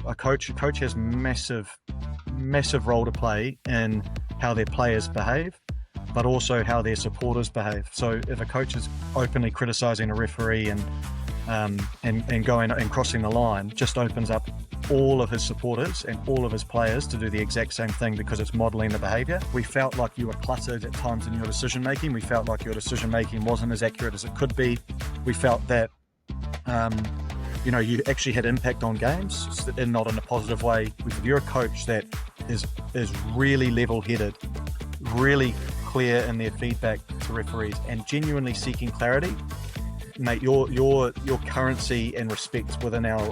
a coach has massive role to play in how their players behave, but also how their supporters behave. So if a coach is openly criticizing a referee and going and crossing the line, just opens up all of his supporters and all of his players to do the exact same thing, because it's modeling the behavior. We felt like you were cluttered at times in your decision making. We felt like your decision making wasn't as accurate as it could be. We felt that you actually had impact on games, and not in a positive way. If you're a coach that is really level-headed, really clear in their feedback to referees, and genuinely seeking clarity, mate, your currency and respect within our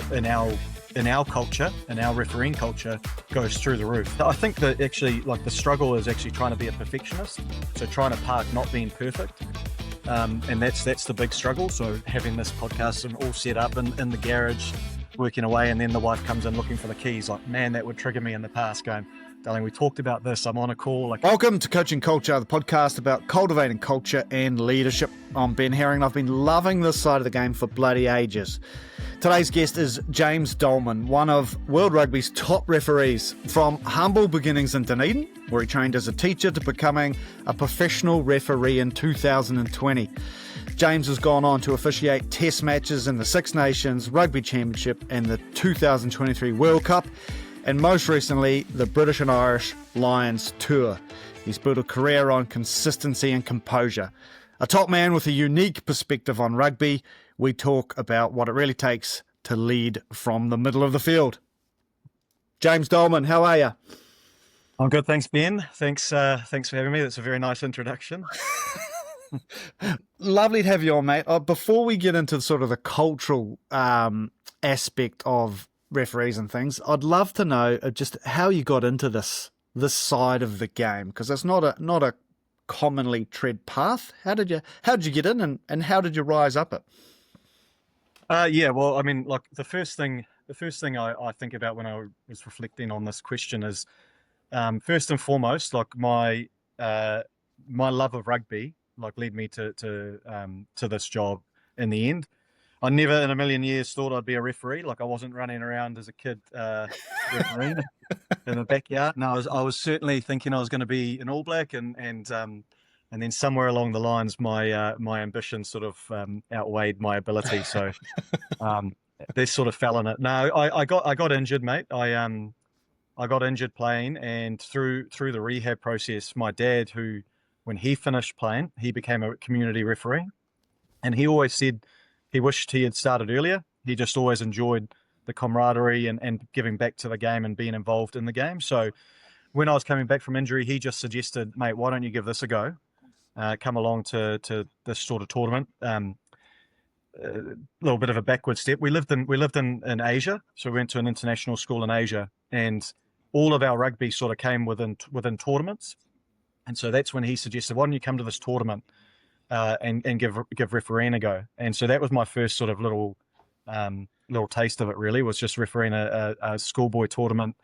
culture, in our refereeing culture, goes through the roof. I think that actually, like, the struggle is actually trying to be a perfectionist, so trying to park not being perfect. And that's the big struggle. So having this podcast and all set up in the garage, working away, and then the wife comes in looking for the keys, like, man, that would trigger me in the past, going, darling, we talked about this, I'm on a call. Welcome to Coaching Culture, the podcast about cultivating culture and leadership. I'm Ben Herring. I've been loving this side of the game for bloody ages. Today's guest is James Doleman, one of World Rugby's top referees, from humble beginnings in Dunedin, where he trained as a teacher, to becoming a professional referee in 2020. James has gone on to officiate test matches in the Six Nations, Rugby Championship and the 2023 World Cup, and most recently, the British and Irish Lions Tour. He's built a career on consistency and composure. A top man with a unique perspective on rugby. We talk about what it really takes to lead from the middle of the field. James Doleman, how are you? I'm good, thanks, Ben. Thanks for having me. That's a very nice introduction. Lovely to have you on, mate. Before we get into sort of the cultural aspect of referees and things, I'd love to know just how you got into this side of the game, because it's not a commonly tread path. How did you get in, and how did you rise up it? Well, I mean, like, the first thing I think about when I was reflecting on this question is, first and foremost, like, my love of rugby, like, led me to this job in the end. I never in a million years thought I'd be a referee. Like, I wasn't running around as a kid refereeing in the backyard. No, I was certainly thinking I was going to be an All Black, and then somewhere along the lines, my ambition sort of outweighed my ability. So they sort of fell in it. No, I got injured, mate. I got injured playing, and through the rehab process, my dad, who, when he finished playing, he became a community referee, and he always said he wished he had started earlier. He just always enjoyed the camaraderie and giving back to the game and being involved in the game. So when I was coming back from injury, he just suggested, mate, why don't you give this a go? Come along to this sort of tournament. A little bit of a backward step. We lived in Asia, so we went to an international school in Asia, and all of our rugby sort of came within tournaments. And so that's when he suggested, why don't you come to this tournament and give refereeing a go? And so that was my first sort of little taste of it. Really, was just refereeing a schoolboy tournament.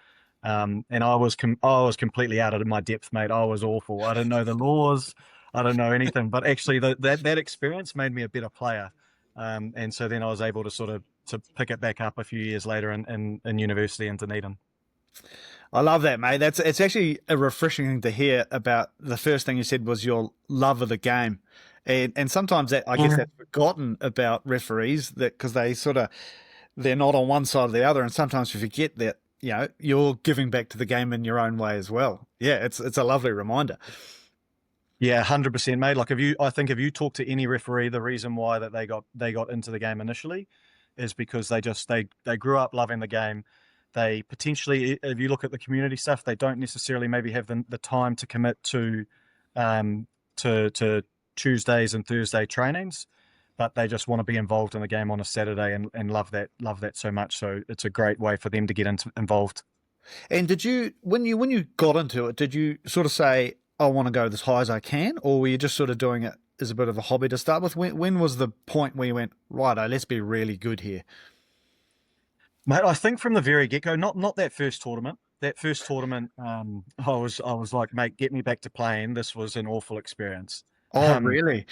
And I was completely out of my depth, mate. I was awful. I didn't know the laws. I don't know anything. But actually, that experience made me a better player. And so then I was able to pick it back up a few years later in university in Dunedin. I love that, mate. It's actually a refreshing thing to hear. About the first thing you said was your love of the game, and sometimes that, I guess, that's forgotten about referees, that because they're not on one side or the other, and sometimes you forget that you're giving back to the game in your own way as well. Yeah, it's a lovely reminder. Yeah, 100%, mate. Like, I think if you talk to any referee, the reason why that they got into the game initially is because they grew up loving the game. They potentially, if you look at the community stuff, they don't necessarily maybe have the time to commit to Tuesdays and Thursday trainings, but they just want to be involved in the game on a Saturday and love that so much. So it's a great way for them to get involved. And did you, when you got into it, did you sort of say, I want to go as high as I can, or were you just sort of doing it as a bit of a hobby to start with? When was the point where you went, righto, let's be really good here? Mate, I think from the very get-go, not that first tournament. That first tournament, I was like, mate, get me back to playing. This was an awful experience. Oh, really?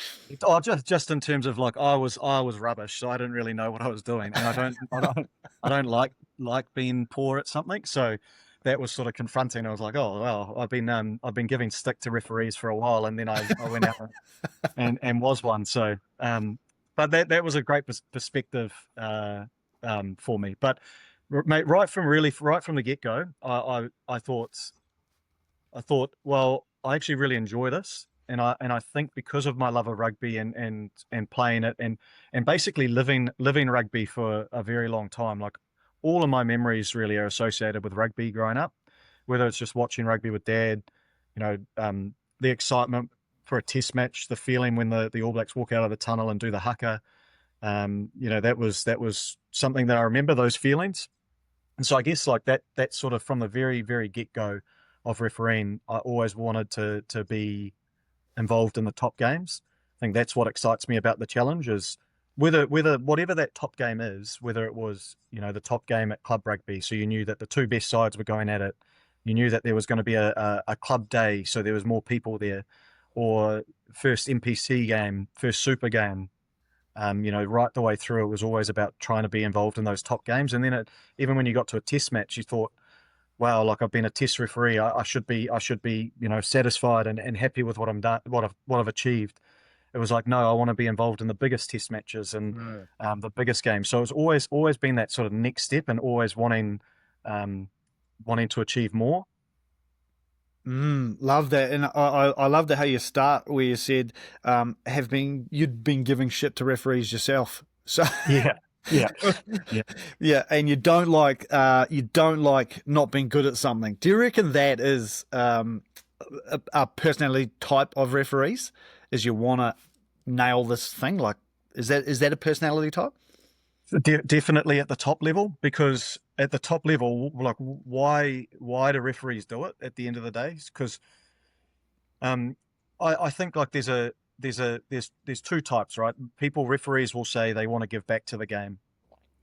Just in terms of, like, I was rubbish, so I didn't really know what I was doing, and I don't like like being poor at something. So that was sort of confronting. I was like, oh well, I've been giving stick to referees for a while, and then I went out and was one. So but that was a great perspective for me. But mate, right from the get go, I thought, well, I actually really enjoy this, and I think because of my love of rugby and playing it and basically living rugby for a very long time, like all of my memories really are associated with rugby growing up, whether it's just watching rugby with dad, the excitement for a test match, the feeling when the All Blacks walk out of the tunnel and do the haka, that was something that I remember, those feelings. And so I guess like that sort of from the very, very get-go of refereeing, I always wanted to be involved in the top games. I think that's what excites me about the challenge is whether whatever that top game is, whether it was, the top game at club rugby, so you knew that the two best sides were going at it, you knew that there was going to be a club day, so there was more people there, or first NPC game, first super game, right the way through, it was always about trying to be involved in those top games. And then even when you got to a test match, you thought, wow, like I've been a test referee, I should be, satisfied and happy with what I'm done, what I've achieved. It was like, no, I want to be involved in the biggest test matches and the biggest games. So it's always been that sort of next step and always wanting to achieve more. Love that, and I love that how you start where you said you'd been giving shit to referees yourself. So Yeah, yeah, yeah. yeah, and you don't like not being good at something. Do you reckon that is a personality type of referees? Is you want to nail this thing? Like, is that a personality type? Definitely at the top level, because at the top level, like why do referees do it at the end of the day? Because I think like there's two types, right? Referees will say they want to give back to the game,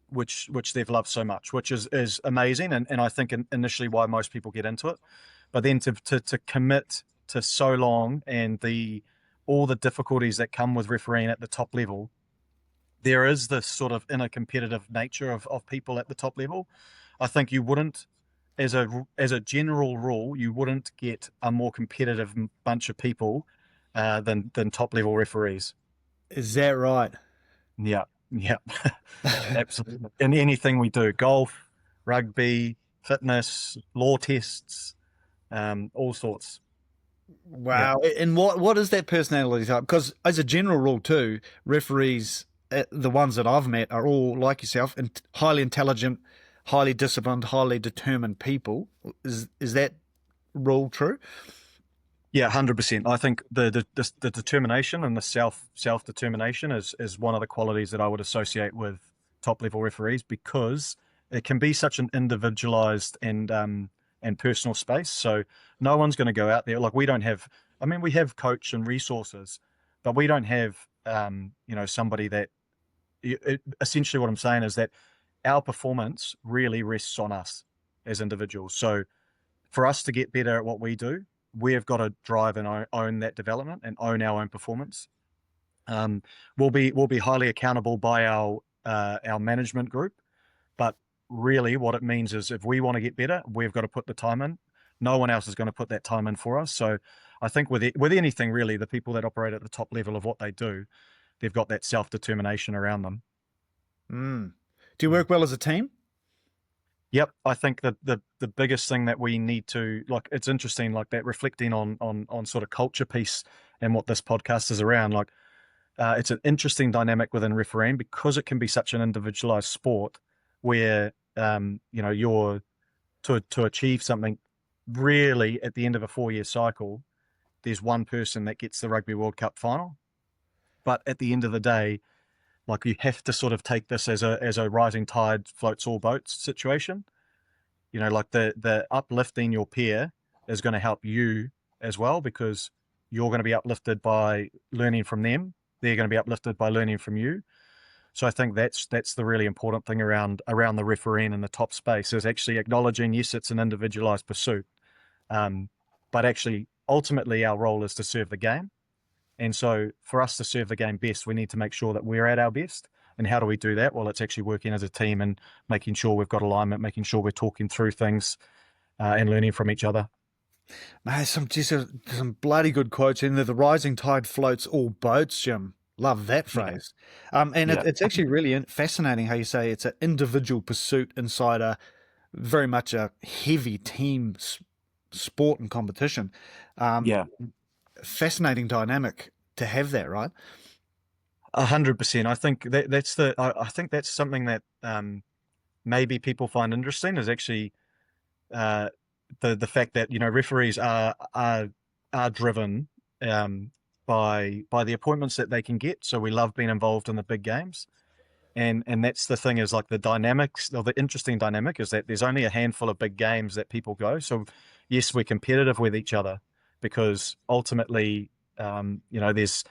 which they've loved so much, which is amazing, and I think initially why most people get into it. But then to commit to so long and all the difficulties that come with refereeing at the top level, there is this sort of inner competitive nature of people at the top level. I think you wouldn't, as a general rule, you wouldn't get a more competitive bunch of people than top level referees. Is that right? Yeah, yeah, absolutely. In anything we do, golf, rugby, fitness, law tests, all sorts. Yeah. Wow. And what is that personality type? Because as a general rule too, referees, the ones that I've met, are all like yourself, and highly intelligent, highly disciplined, highly determined people. Is that rule true? Yeah, 100%. I think the determination and the self determination is one of the qualities that I would associate with top level referees, because it can be such an individualized and personal space. So no one's going to go out there like we don't have. I mean, we have coach and resources, but we don't have somebody that. Essentially, what I'm saying is that our performance really rests on us as individuals. So for us to get better at what we do, we've got to drive and own that development and own our own performance. We'll be highly accountable by our management group, but really what it means is if we want to get better, we've got to put the time in. No one else is going to put that time in for us. So I think with anything really, the people that operate at the top level of what they do, they've got that self-determination around them. Do you work well as a team? Yep, I think that the biggest thing that we need to, like, it's interesting, like that reflecting on sort of culture piece and what this podcast is around. Like, it's an interesting dynamic within refereeing because it can be such an individualized sport where you're to achieve something. Really, at the end of a 4-year cycle, there's one person that gets the Rugby World Cup final. But at the end of the day, like you have to sort of take this as a rising tide floats all boats situation. Like the uplifting your peer is going to help you as well, because you're going to be uplifted by learning from them. They're going to be uplifted by learning from you. So I think that's the really important thing around the refereeing in the top space is actually acknowledging, yes, it's an individualized pursuit, but actually ultimately our role is to serve the game. And so for us to serve the game best, we need to make sure that we're at our best. And how do we do that? Well, it's actually working as a team and making sure we've got alignment, making sure we're talking through things and learning from each other. Man, some bloody good quotes in there. The rising tide floats all boats, Jim. Love that Yeah. phrase. And Yeah. it's actually really fascinating how you say it's an individual pursuit inside a very much a heavy team sport and competition. Um, Yeah. Fascinating dynamic to have that, right? 100%. I think I think that's something that maybe people find interesting is actually uh, the fact that referees are driven by the appointments that they can get. So we love being involved in the big games, and that's the thing is like the dynamics or the interesting dynamic is that there's only a handful of big games that people go. So yes, we're competitive with each other because ultimately, there's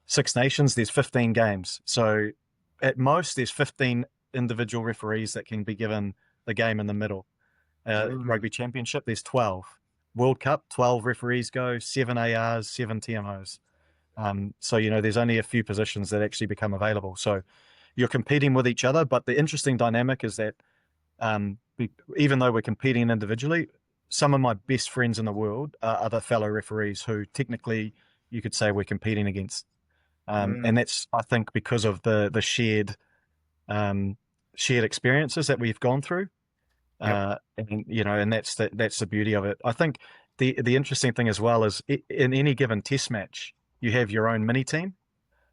Six Nations, there's 15 games. So at most, there's 15 individual referees that can be given the game in the middle. Mm. Rugby Championship, there's 12. World Cup, 12 referees go, 7 ARs, 7 TMOs. So, there's only a few positions that actually become available. So you're competing with each other. But the interesting dynamic is that even though we're competing individually, some of my best friends in the world are other fellow referees who technically you could say we're competing against. And Mm. that's, I think, because of the shared experiences that we've gone through. Yep. And that's the beauty of it. I think the interesting thing as well is in any given test match, you have your own mini team.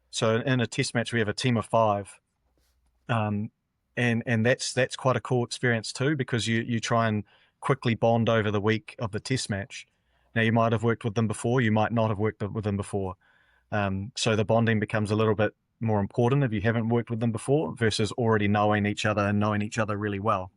So in a test match, we have a team of 5. And that's quite a cool experience too, because you try and quickly bond over the week of the test match. Now, you might have worked with them before, you might not have worked with them before. So the bonding becomes a little bit more important if you haven't worked with them before versus already knowing each other and knowing each other really well.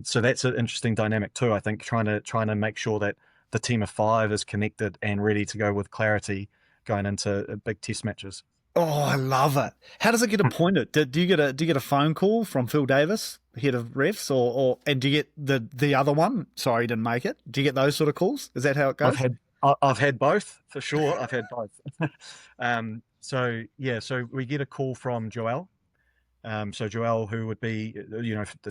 So that's an interesting dynamic too. I think trying to make sure that the team of 5 is connected and ready to go with clarity going into big test matches. Oh, I love it. How does it get appointed? Do you get a phone call from Phil Davis, head of refs, and do you get the other one? Sorry, you didn't make it. Do you get those sort of calls? Is that how it I've goes? had I've had both for sure. I've had both. So yeah, so we get a call from Joel. So Joel, who would be,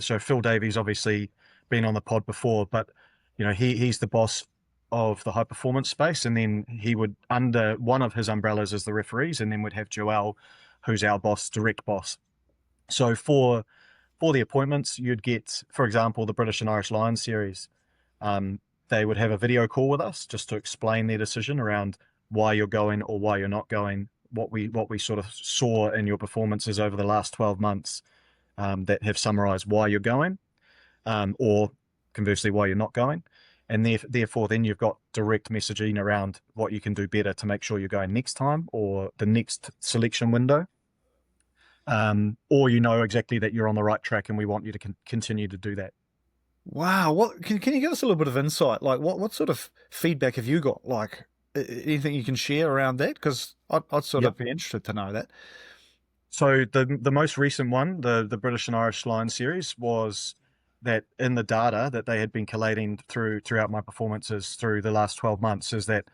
so Phil Davies obviously been on the pod before, but he's the boss of the high performance space, and then he would under one of his umbrellas is the referees, and then we'd have Joel, who's our boss, direct boss. So for the appointments, you'd get, for example, the British and Irish Lions series. They would have a video call with us just to explain their decision around why you're going or why you're not going, what we sort of saw in your performances over the last 12 months that have summarized why you're going, or conversely, why you're not going. And therefore, then you've got direct messaging around what you can do better to make sure you're going next time or the next selection window. Or exactly that you're on the right track and we want you to continue to do that. Wow. What can you give us a little bit of insight? Like what sort of feedback have you got? Like anything you can share around that? Because I'd sort Yep. of be interested to know that. So the most recent one, the British and Irish Lions series, was that in the data that they had been collating throughout my performances through the last 12 months is that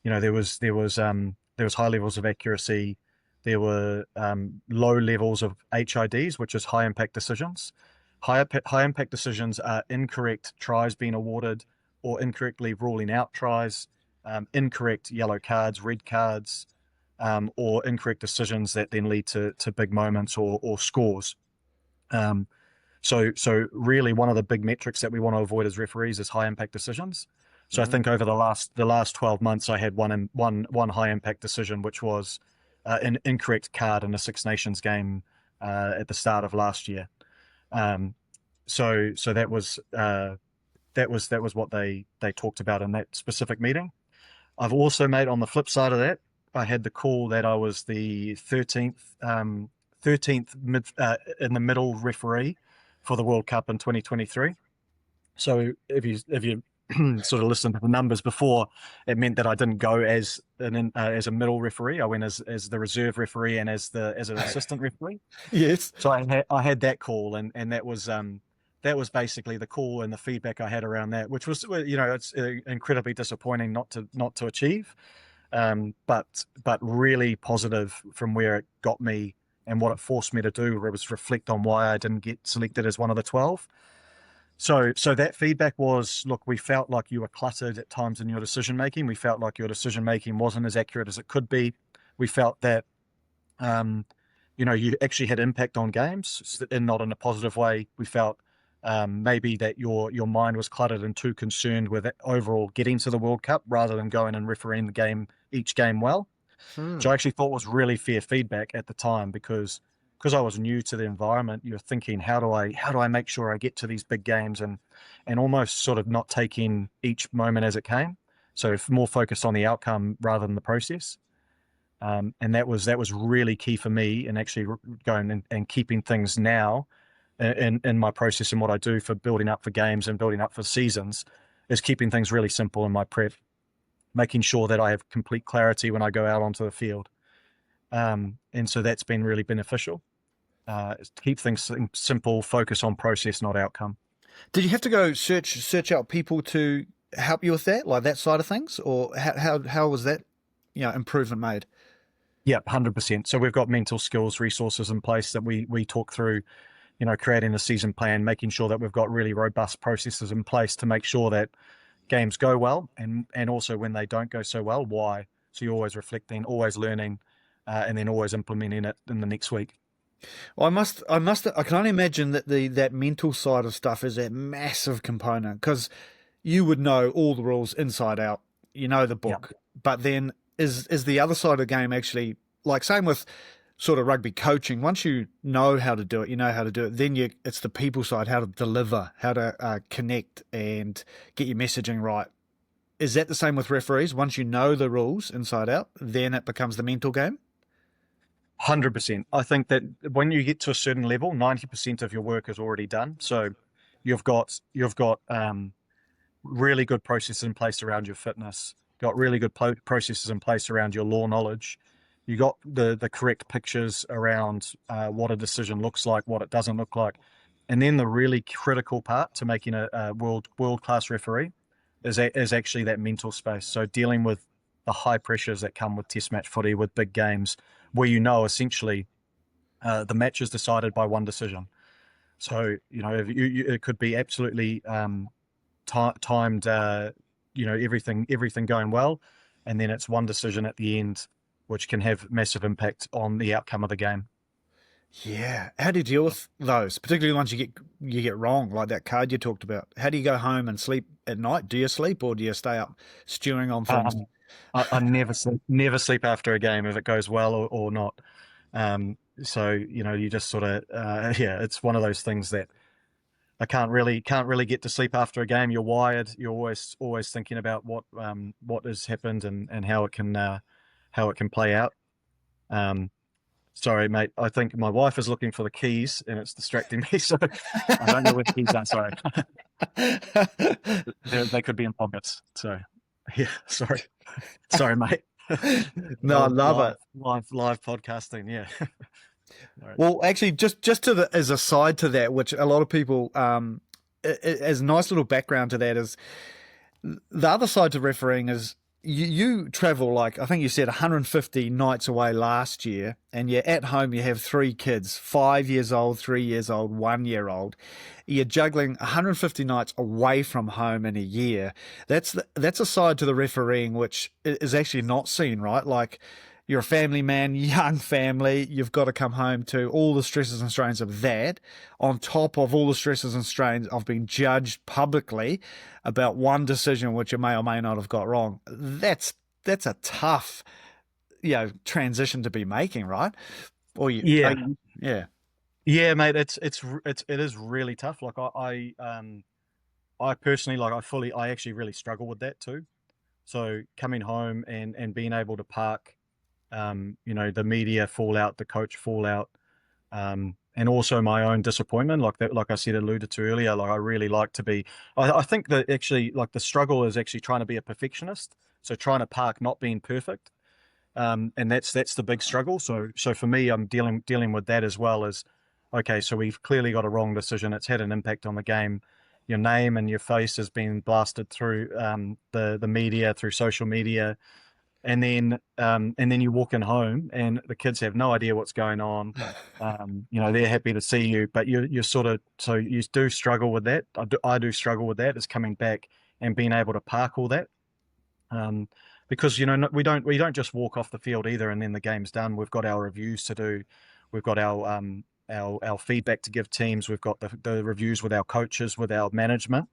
there was high levels of accuracy, there were low levels of HIDs, which is high impact decisions. High impact decisions are incorrect tries being awarded or incorrectly ruling out tries, incorrect yellow cards, red cards, or incorrect decisions that then lead to big moments or scores. So really one of the big metrics that we want to avoid as referees is high impact decisions. So I think over the last 12 months, I had one high impact decision, which was an incorrect card in a Six Nations game at the start of last year. So that was what they talked about in that specific meeting. I've also made, on the flip side of that, I had the call that I was the 13th in the middle referee for the World Cup in 2023. So if you sort of listened to the numbers before, it meant that I didn't go as a middle referee. I went as the reserve referee and as an assistant referee. Yes. So I had that call, and that was basically the call and the feedback I had around that, which was it's incredibly disappointing not to achieve, but really positive from where it got me And what it forced me to do was reflect on why I didn't get selected as one of the 12. So that feedback was, look, we felt like you were cluttered at times in your decision making. We felt like your decision making wasn't as accurate as it could be. We felt that, you actually had impact on games, and not in a positive way. We felt maybe that your mind was cluttered and too concerned with overall getting to the World Cup rather than going and refereeing each game well. Which I actually thought was really fair feedback at the time, because I was new to the environment. You're thinking, how do I make sure I get to these big games, and almost sort of not taking each moment as it came. So more focused on the outcome rather than the process. And that was really key for me, and actually going and keeping things now in my process and what I do for building up for games and building up for seasons, is keeping things really simple in my prep, making sure that I have complete clarity when I go out onto the field. And so that's been really beneficial. Keep things simple, focus on process, not outcome. Did you have to go search out people to help you with that, like that side of things, or how was that, improvement made? Yeah, 100%. So we've got mental skills resources in place that we talk through, creating a season plan, making sure that we've got really robust processes in place to make sure that games go well, and also when they don't go so well, why. So you're always reflecting, always learning, and then always implementing it in the next week. Well, I can only imagine that that mental side of stuff is a massive component, because you would know all the rules inside out, the book. Yeah. But then is the other side of the game actually, like, same with sort of rugby coaching. Once you know how to do it, then it's the people side, how to deliver, how to connect and get your messaging right. Is that the same with referees? Once you know the rules inside out, then it becomes the mental game? 100%. I think that when you get to a certain level, 90% of your work is already done. So you've got really good processes in place around your fitness, got really good processes in place around your law knowledge. You got the correct pictures around what a decision looks like, what it doesn't look like. And then the really critical part to making a world-class referee is actually that mental space. So dealing with the high pressures that come with test match footy, with big games, where essentially the match is decided by one decision. So, it could be absolutely timed, everything going well, and then it's one decision at the end, which can have massive impact on the outcome of the game. Yeah. How do you deal with those, particularly ones you get wrong, like that card you talked about? How do you go home and sleep at night? Do you sleep, or do you stay up stewing on things? I never sleep after a game if it goes well or not. So you just sort of it's one of those things that I can't really get to sleep after a game. You're wired. You're always thinking about what has happened and how it can play out. Sorry, mate. I think my wife is looking for the keys and it's distracting me. So I don't know where the keys are. Sorry. They could be in pockets. So yeah, sorry. Sorry, mate. No, I love it. Live podcasting. Yeah. Right. Well, actually, just as a side to that, which a lot of people, as a nice little background to that, is the other side to refereeing is you travel, like I think you said 150 nights away last year, and you're at home, you have 3 kids, 5 years old, 3 years old, 1 year old. You're juggling 150 nights away from home in a year. That's a side to the refereeing which is actually not seen, right? Like, you're a family man, young family, you've got to come home to all the stresses and strains of that, on top of all the stresses and strains of being judged publicly about one decision which you may or may not have got wrong. That's a tough, transition to be making, right? Yeah, mate. It is really tough. Like I personally, I actually really struggle with that too. So coming home and being able to park, the media fallout, the coach fallout, and also my own disappointment, like I said, alluded to earlier. Like, I really like to be. I think that actually, like, the struggle is actually trying to be a perfectionist. So trying to park not being perfect, and that's the big struggle. So for me, I'm dealing with that as well. As okay, so we've clearly got a wrong decision. It's had an impact on the game. Your name and your face has been blasted through the media, through social media. and then you walk in home and the kids have no idea what's going on. They're happy to see you, but you're sort of, so you do struggle with that. I do struggle with that, is coming back and being able to park all that. Because we don't just walk off the field either and then the game's done. We've got our reviews to do. We've got our feedback to give teams. We've got the reviews with our coaches, with our management,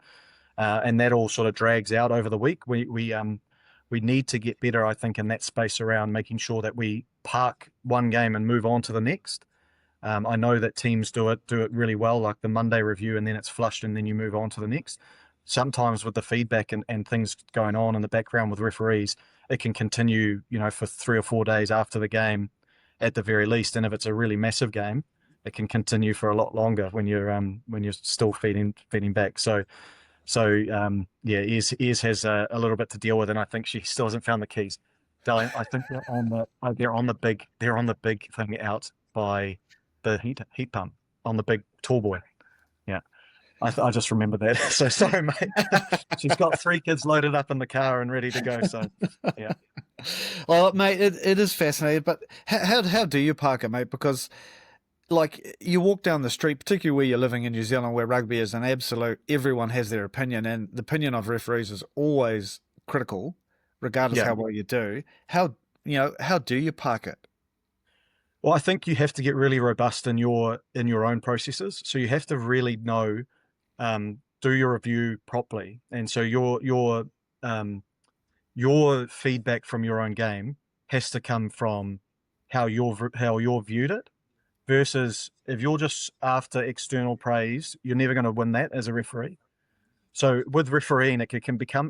and that all sort of drags out over the week. We need to get better, I think, in that space around making sure that we park one game and move on to the next. I know that teams do it really well, like the Monday review, and then it's flushed and then you move on to the next. Sometimes with the feedback and things going on in the background with referees, it can continue, for 3 or 4 days after the game at the very least. And if it's a really massive game, it can continue for a lot longer when you're still feeding back. So Ez has a little bit to deal with, and I think she still hasn't found the keys. Darling, I think they're on the big thing out by the heat pump on the big tall boy. Yeah, I just remembered that. So sorry, mate. She's got 3 kids loaded up in the car and ready to go. So yeah. Well, mate, it is fascinating. But how do you park it, mate? Because like you walk down the street, particularly where you're living in New Zealand, where rugby is an absolute, everyone has their opinion, and the opinion of referees is always critical, regardless how well you do. How do you park it? Well, I think you have to get really robust in your own processes. So you have to really know, do your review properly, and so your feedback from your own game has to come from how you're viewed it. Versus if you're just after external praise, you're never going to win that as a referee. So with refereeing, it can become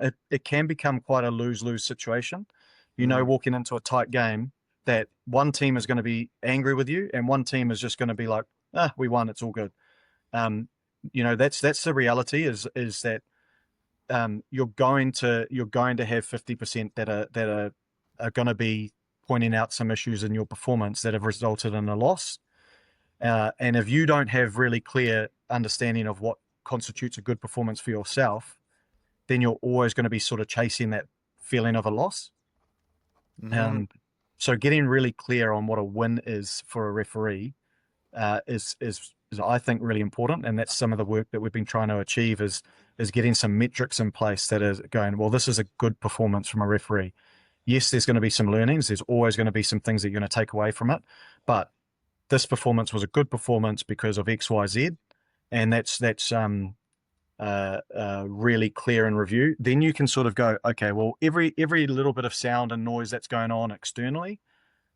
quite a lose-lose situation. Walking into a tight game, that one team is going to be angry with you, and one team is just going to be like, we won, it's all good. That's the reality. Is that you're going to have 50% that are going to be pointing out some issues in your performance that have resulted in a loss. And if you don't have really clear understanding of what constitutes a good performance for yourself, then you're always going to be sort of chasing that feeling of a loss. So getting really clear on what a win is for a referee is I think really important, and that's some of the work that we've been trying to achieve is getting some metrics in place that is going, well, this is a good performance from a referee. Yes, there's going to be some learnings. There's always going to be some things that you're going to take away from it, but this performance was a good performance because of X, Y, Z, and that's really clear in review. Then you can sort of go, okay, well, every little bit of sound and noise that's going on externally,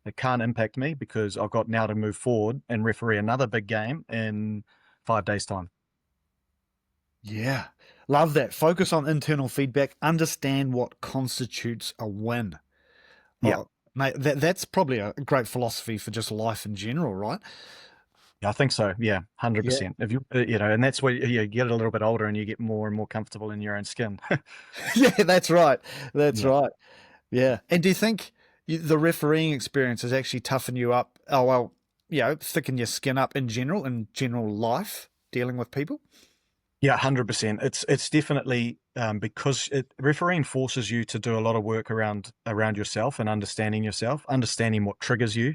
it can't impact me because I've got now to move forward and referee another big game in 5 days' time. Yeah, love that. Focus on internal feedback. Understand what constitutes a win. Yeah. Mate, that's probably a great philosophy for just life in general, right? Yeah, I think so. Yeah, 100%. If you, and that's where you get a little bit older and you get more and more comfortable in your own skin. Yeah, that's right. That's right. Yeah. And do you think the refereeing experience has actually toughened you up? Oh, well, thicken your skin up in general life, dealing with people? Yeah, 100%. It's definitely because refereeing forces you to do a lot of work around yourself and understanding yourself, understanding what triggers you.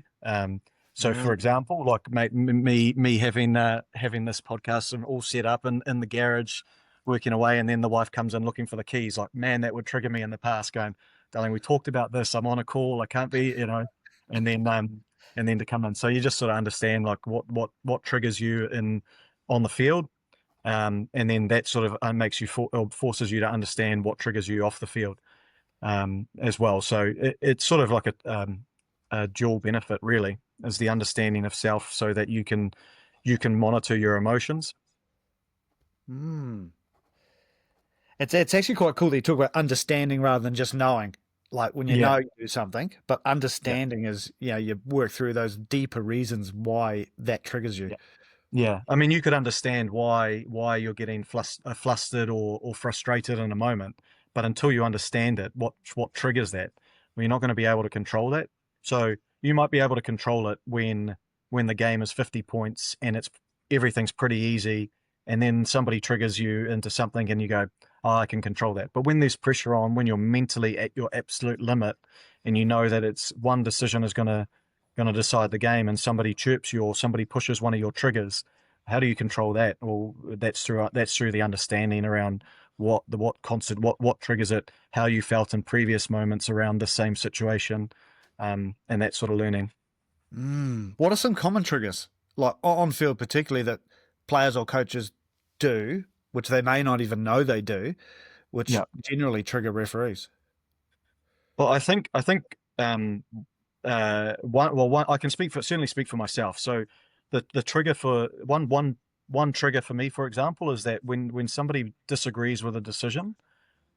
So, for example, like me having this podcast and all set up in the garage, working away, and then the wife comes in looking for the keys. Like, man, that would trigger me in the past. Going, darling, we talked about this. I'm on a call. I can't be, and then to come in. So you just sort of understand like what triggers you on the field. And then that sort of makes you forces you to understand what triggers you off the field as well. So it's sort of like a dual benefit, really, is the understanding of self, so that you can monitor your emotions. It's actually quite cool that you talk about understanding rather than just knowing. Like when you know you do something, but understanding is you work through those deeper reasons why that triggers you. Yeah, I mean, you could understand why you're getting flustered or frustrated in a moment, but until you understand it, what triggers that, well, you're not going to be able to control that. So you might be able to control it when the game is 50 points and everything's pretty easy, and then somebody triggers you into something, and you go, oh, I can control that. But when there's pressure on, when you're mentally at your absolute limit, and you know that it's one decision is gonna decide the game, and somebody chirps you or somebody pushes one of your triggers, how do you control that? Well, that's through the understanding around what triggers it, how you felt in previous moments around the same situation, and that sort of learning. What are some common triggers, like on field particularly, that players or coaches do, which they may not even know they do, which Yeah. generally trigger referees? Well, I think I can certainly speak for myself. So the trigger for one trigger for me, for example, is that when somebody disagrees with a decision,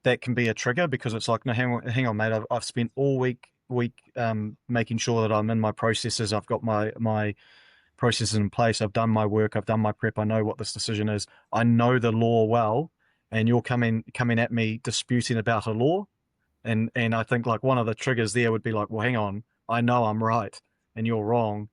that can be a trigger, because it's like, no, hang on, mate. I've spent all week making sure that I'm in my processes. I've got my processes in place. I've done my work. I've done my prep. I know what this decision is. I know the law well, and you're coming at me disputing about a law. And I think like one of the triggers there would be like, well, hang on, I know I'm right and you're wrong.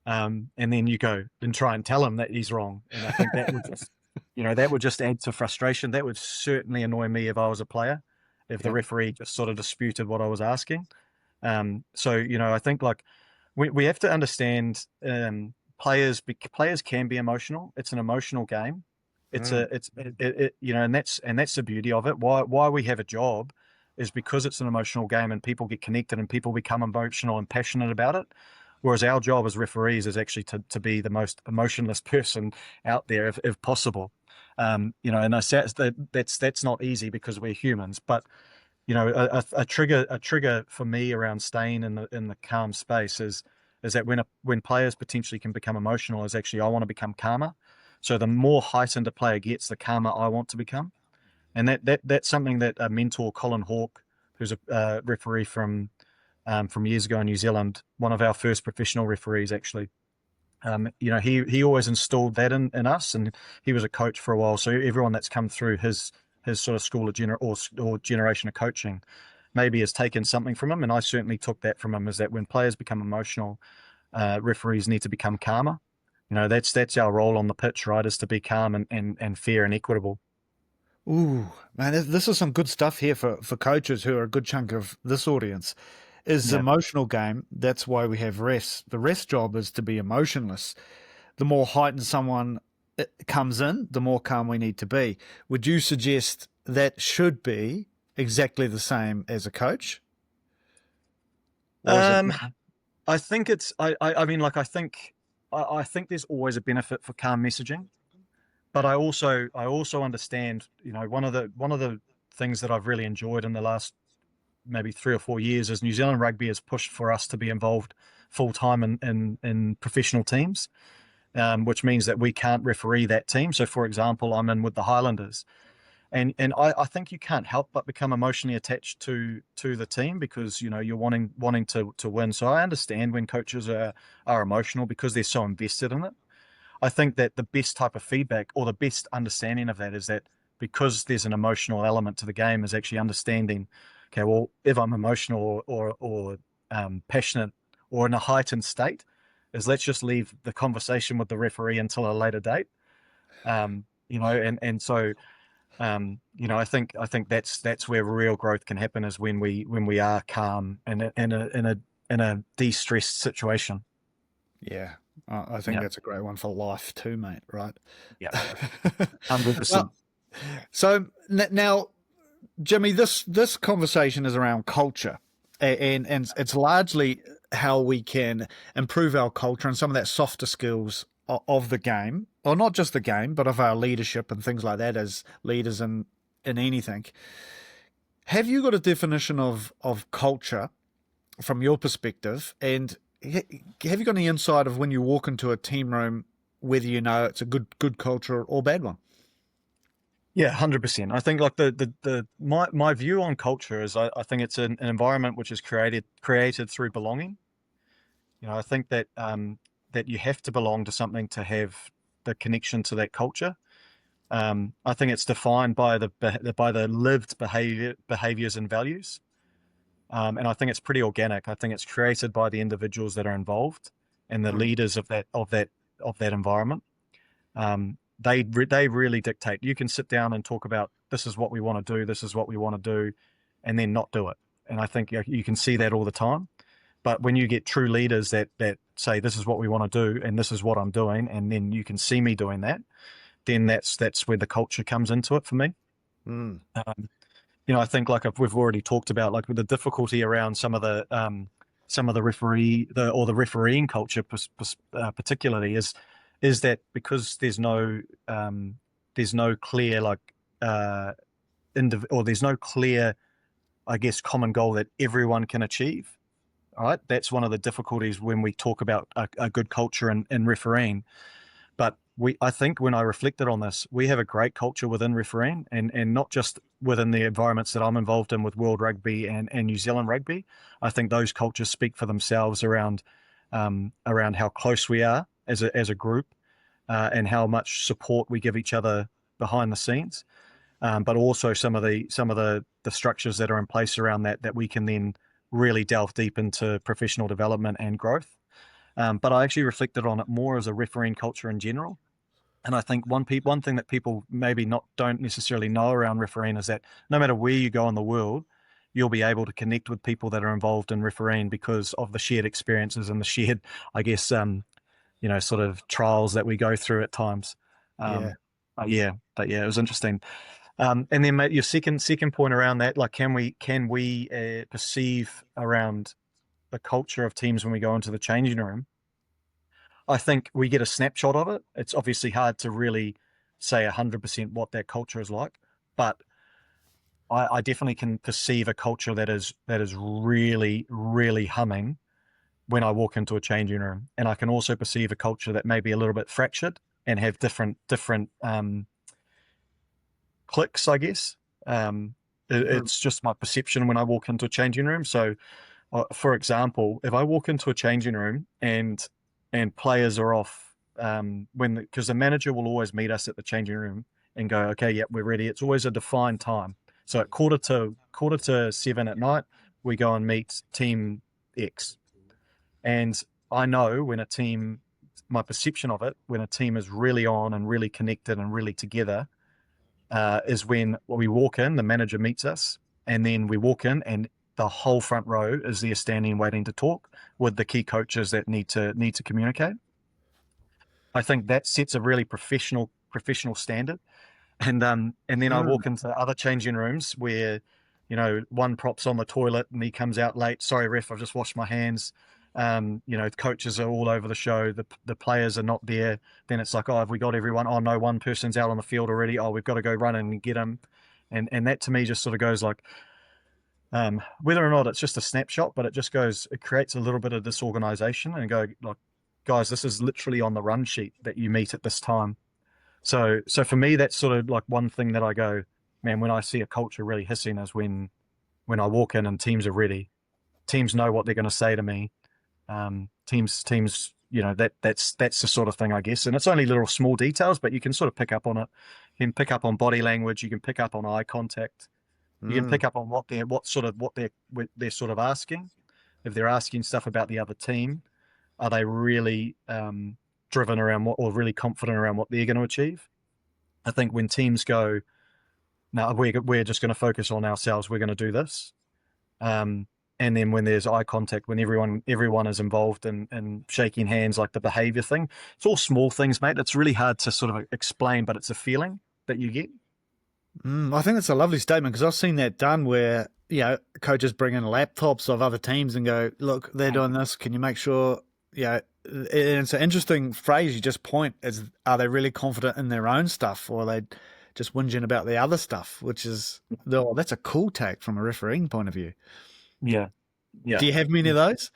And then you go and try and tell him that he's wrong. And I think that would just, that would just add to frustration. That would certainly annoy me if I was a player, if the Yep. referee just sort of disputed what I was asking. So, I think like we have to understand, players can be emotional. It's an emotional game. And that's the beauty of it. Why we have a job is because it's an emotional game, and people get connected and people become emotional and passionate about it. Whereas our job as referees is actually to be the most emotionless person out there, if possible. And that's not easy because we're humans. But a trigger for me around staying in the calm space is that when players potentially can become emotional, is actually I want to become calmer. So the more heightened a player gets, the calmer I want to become. And that's something that a mentor, Colin Hawke, who's a referee from years ago in New Zealand, one of our first professional referees actually. He always installed that in us, and he was a coach for a while. So everyone that's come through his sort of school of or generation of coaching maybe has taken something from him, and I certainly took that from him. Is that when players become emotional, referees need to become calmer. That's our role on the pitch, right? Is to be calm and fair and equitable. Ooh, man, this is some good stuff here for coaches who are a good chunk of this audience. Is Yeah. emotional game. That's why we have rest. The rest job is to be emotionless. The more heightened someone comes in, the more calm we need to be. Would you suggest that should be exactly the same as a coach? Or is it? Um, I think it's. I mean, like I think there's always a benefit for calm messaging, but I also understand. One of the things that I've really enjoyed in the last maybe 3 or 4 years is New Zealand Rugby has pushed for us to be involved full time in professional teams, which means that we can't referee that team. So, for example, I'm in with the Highlanders, and I think you can't help but become emotionally attached to the team, because you're wanting to win. So I understand when coaches are emotional because they're so invested in it. I think that the best type of feedback, or the best understanding of that, is that because there's an emotional element to the game, is actually understanding, okay, well, if I'm emotional or passionate or in a heightened state, is let's just leave the conversation with the referee until a later date. And so I think that's where real growth can happen, is when we are calm and in a de-stressed situation. Yeah, I think Yeah, that's a great one for life too, mate. Right? yeah, 100%. Well, so now, Jimmy, this conversation is around culture, and it's largely how we can improve our culture and some of that softer skills of the game, or not just the game, but of our leadership and things like that as leaders in anything. Have you got a definition of culture from your perspective, and have you got any insight of when you walk into a team room whether you know it's a good culture or bad one? Yeah, 100%. I think like my view on culture is I think it's an environment which is created through belonging. I think that you have to belong to something to have the connection to that culture. I think it's defined by the lived behaviors and values. And I think it's pretty organic. I think it's created by the individuals that are involved and the Mm. leaders of that environment. They really dictate. You can sit down and talk about this is what we want to do, this is what we want to do, and then not do it. And I think you can see that all the time. But when you get true leaders that say, this is what we want to do and this is what I'm doing, and then you can see me doing that, then that's where the culture comes into it for me. Mm. I think like we've already talked about, like with the difficulty around some of the the refereeing culture, particularly is that because there's no clear or there's no clear, I guess, common goal that everyone can achieve. All right, that's one of the difficulties when we talk about a good culture in refereeing. But I think when I reflected on this, we have a great culture within refereeing, and not just within the environments that I'm involved in with World Rugby and New Zealand Rugby. I think those cultures speak for themselves around how close we are as a group, and how much support we give each other behind the scenes. But also some of the structures that are in place around that we can then really delve deep into professional development and growth. But I actually reflected on it more as a refereeing culture in general. And I think one thing that people maybe don't necessarily know around refereeing is that no matter where you go in the world, you'll be able to connect with people that are involved in refereeing because of the shared experiences and the shared, I guess, sort of trials that we go through at times. Yeah. But yeah, it was interesting. And then, mate, your second point around that, like, can we perceive around the culture of teams when we go into the changing room? I think we get a snapshot of it. It's obviously hard to really say 100% what that culture is like, but I definitely can perceive a culture that is really, really humming when I walk into a changing room. And I can also perceive a culture that may be a little bit fractured and have different cliques, I guess. It's just my perception when I walk into a changing room. So, for example, if I walk into a changing room and players are off, because the manager will always meet us at the changing room and go, okay, yep, we're ready. It's always a defined time. So at quarter to 7 at night, we go and meet team X. And I know my perception of it, when a team is really on and really connected and really together, is when we walk in, the manager meets us, and then we walk in and the whole front row is there standing waiting to talk with the key coaches that need to communicate. I think that sets a really professional standard. And then I walk into other changing rooms where, one prop's on the toilet and he comes out late. Sorry, ref, I've just washed my hands. Coaches are all over the show. The players are not there. Then it's like, oh, have we got everyone? Oh no, one person's out on the field already. Oh, we've got to go run and get him. And that to me just sort of goes like, whether or not it's just a snapshot, but it creates a little bit of disorganization and go like, guys, this is literally on the run sheet that you meet at this time. So for me, that's sort of like one thing that I go, man, when I see a culture really hissing is when I walk in and teams are ready. Teams know what they're going to say to me. Teams, that's the sort of thing, I guess. And it's only little small details, but you can sort of pick up on it. You can pick up on body language. You can pick up on eye contact. You can pick up on what they're sort of asking. If they're asking stuff about the other team, are they really driven around or really confident around what they're going to achieve? I think when teams go, no, we're just going to focus on ourselves. We're going to do this. And then when there's eye contact, when everyone is involved in shaking hands, like the behaviour thing, it's all small things, mate. It's really hard to sort of explain, but it's a feeling that you get. I think that's a lovely statement because I've seen that done where, coaches bring in laptops of other teams and go, look, they're doing this. Can you make sure, and it's an interesting phrase you just point is, are they really confident in their own stuff or are they just whinging about the other stuff, which is, that's a cool take from a refereeing point of view. Yeah. Yeah. Do you have many of those?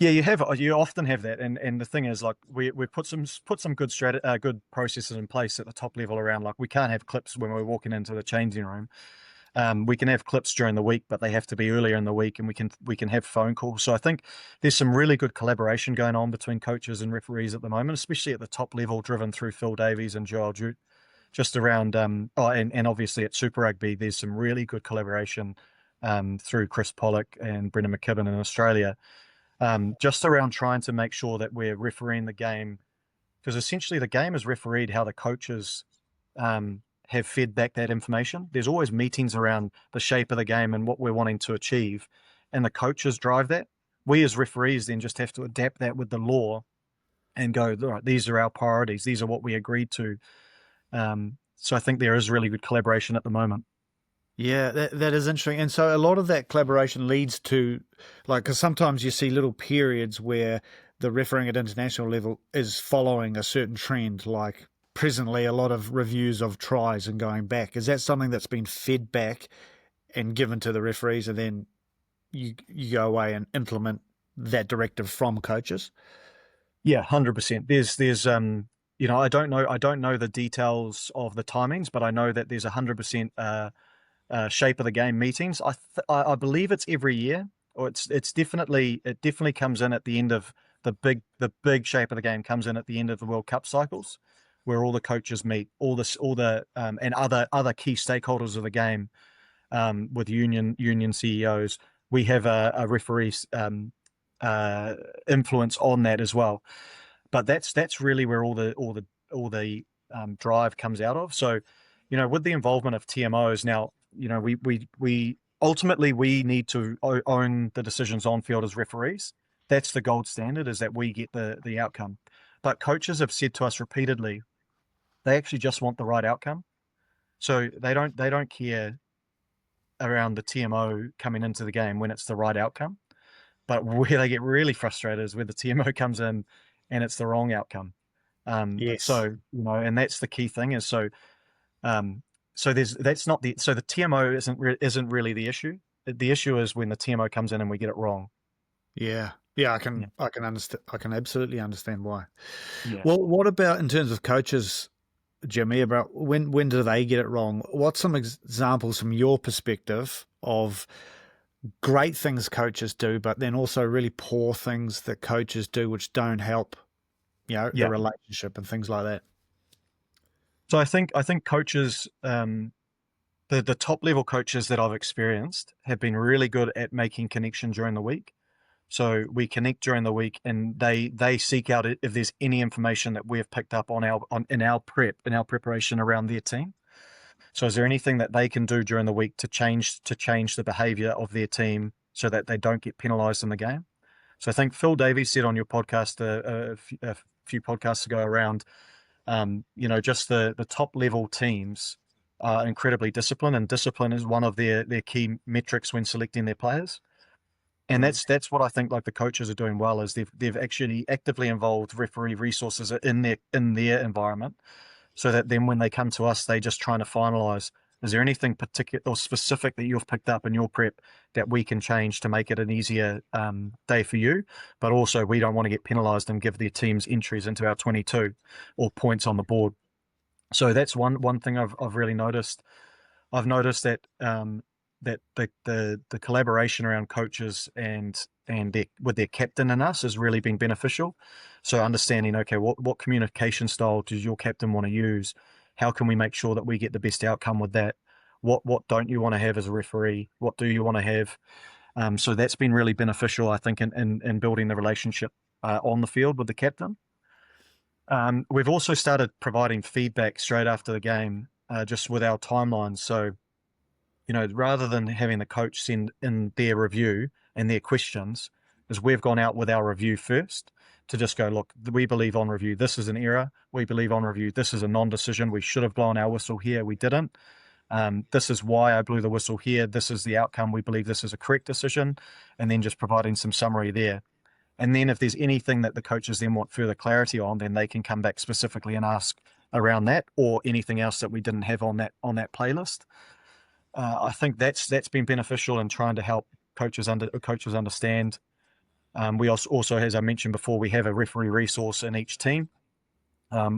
Yeah, you often have that, and the thing is, like, we put some good processes in place at the top level around, like, we can't have clips when we're walking into the changing room. We can have clips during the week, but they have to be earlier in the week, and we can have phone calls. So I think there's some really good collaboration going on between coaches and referees at the moment, especially at the top level, driven through Phil Davies and Joel Jute, just around. And obviously at Super Rugby, there's some really good collaboration through Chris Pollock and Brendan McKibben in Australia. Just around trying to make sure that we're refereeing the game, because essentially the game is refereed how the coaches have fed back that information. There's always meetings around the shape of the game and what we're wanting to achieve, and the coaches drive that. We as referees then just have to adapt that with the law and go, all right, these are our priorities. These are what we agreed to. So I think there is really good collaboration at the moment. Yeah, that is interesting. And so a lot of that collaboration leads to, like, because sometimes you see little periods where the refereeing at international level is following a certain trend, like presently a lot of reviews of tries and going back. Is that something that's been fed back and given to the referees, and then you go away and implement that directive from coaches? Yeah, 100%. There's I don't know the details of the timings, but I know that there's 100% shape of the game meetings. I believe it's every year, or it definitely comes in at the end of the big shape of the game comes in at the end of the World Cup cycles, where all the coaches meet, all the and other key stakeholders of the game, with union CEOs. We have a referee influence on that as well. But that's really where all the drive comes out of. So, with the involvement of TMOs now, we ultimately we need to own the decisions on field as referees. That's the gold standard, is that we get the outcome. But coaches have said to us repeatedly, they actually just want the right outcome. So they don't care around the TMO coming into the game when it's the right outcome. But where they get really frustrated is where the TMO comes in and it's the wrong outcome. Yes. And that's the key thing is that's not the TMO isn't really the issue. The issue is when the TMO comes in and we get it wrong. Yeah. Yeah, Yeah. I can understand. I can absolutely understand why. Yeah. Well, what about in terms of coaches, Jimmy? About when do they get it wrong? What's some examples from your perspective of great things coaches do, but then also really poor things that coaches do which don't help, the Yeah. relationship and things like that? So I think coaches, the top level coaches that I've experienced have been really good at making connection during the week. So we connect during the week, and they seek out if there's any information that we've picked up in our preparation around their team. So is there anything that they can do during the week to change the behaviour of their team so that they don't get penalised in the game? So I think Phil Davies said on your podcast a few podcasts ago around, just the top level teams are incredibly disciplined, and discipline is one of their key metrics when selecting their players. And Right. that's what I think like the coaches are doing well, is they've actually actively involved referee resources in their environment, so that then when they come to us, they just trying to finalize, is there anything particular or specific that you've picked up in your prep that we can change to make it an easier day for you? But also, we don't want to get penalized and give their teams entries into our 22 or points on the board. So that's one thing I've really noticed. I've noticed that that the collaboration around coaches and with their captain and us has really been beneficial. So understanding, okay, what communication style does your captain want to use? How can we make sure that we get the best outcome with that? What don't you want to have as a referee? What do you want to have? So that's been really beneficial, I think, in building the relationship on the field with the captain. We've also started providing feedback straight after the game, just with our timelines. So, rather than having the coach send in their review and their questions, is we've gone out with our review first to just go, look, we believe on review this is an error. We believe on review this is a non-decision. We should have blown our whistle here. We didn't. This is why I blew the whistle here. This is the outcome. We believe this is a correct decision. And then just providing some summary there. And then if there's anything that the coaches then want further clarity on, then they can come back specifically and ask around that, or anything else that we didn't have on that playlist. I think that's been beneficial in trying to help coaches understand. We also, as I mentioned before, we have a referee resource in each team,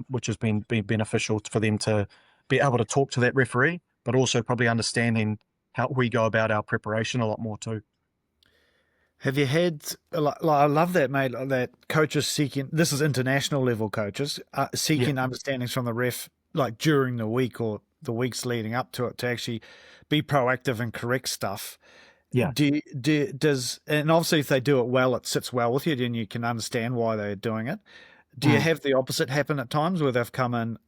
which has been beneficial for them to be able to talk to that referee, but also probably understanding how we go about our preparation a lot more too. Have you had, I love that, mate, that coaches seeking, this is international level coaches, Yeah, seeking understandings from the ref, like during the week or the weeks leading up to it, to actually be proactive and correct stuff. yeah. And obviously if they do it well, it sits well with you, then you can understand why they're doing it. Do you Mm. have the opposite happen at times where they've come in,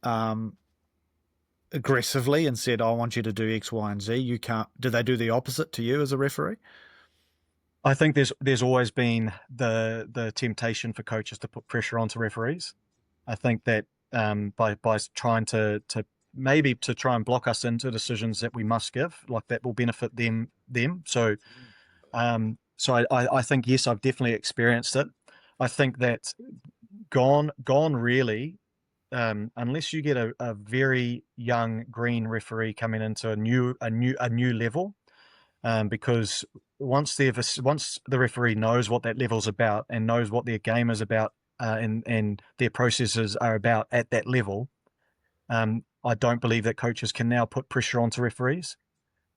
aggressively and said, I want you to do X, Y, and Z, you can't. Do they do the opposite to you as a referee? I think there's always been the temptation for coaches to put pressure onto referees. I think that by trying to maybe to try and block us into decisions that we must give, like that will benefit them. So I think yes, I've definitely experienced it. I think that gone really, unless you get a very young green referee coming into a new level, because once the referee knows what that level's about and knows what their game is about, and their processes are about at that level, I don't believe that coaches can now put pressure onto referees.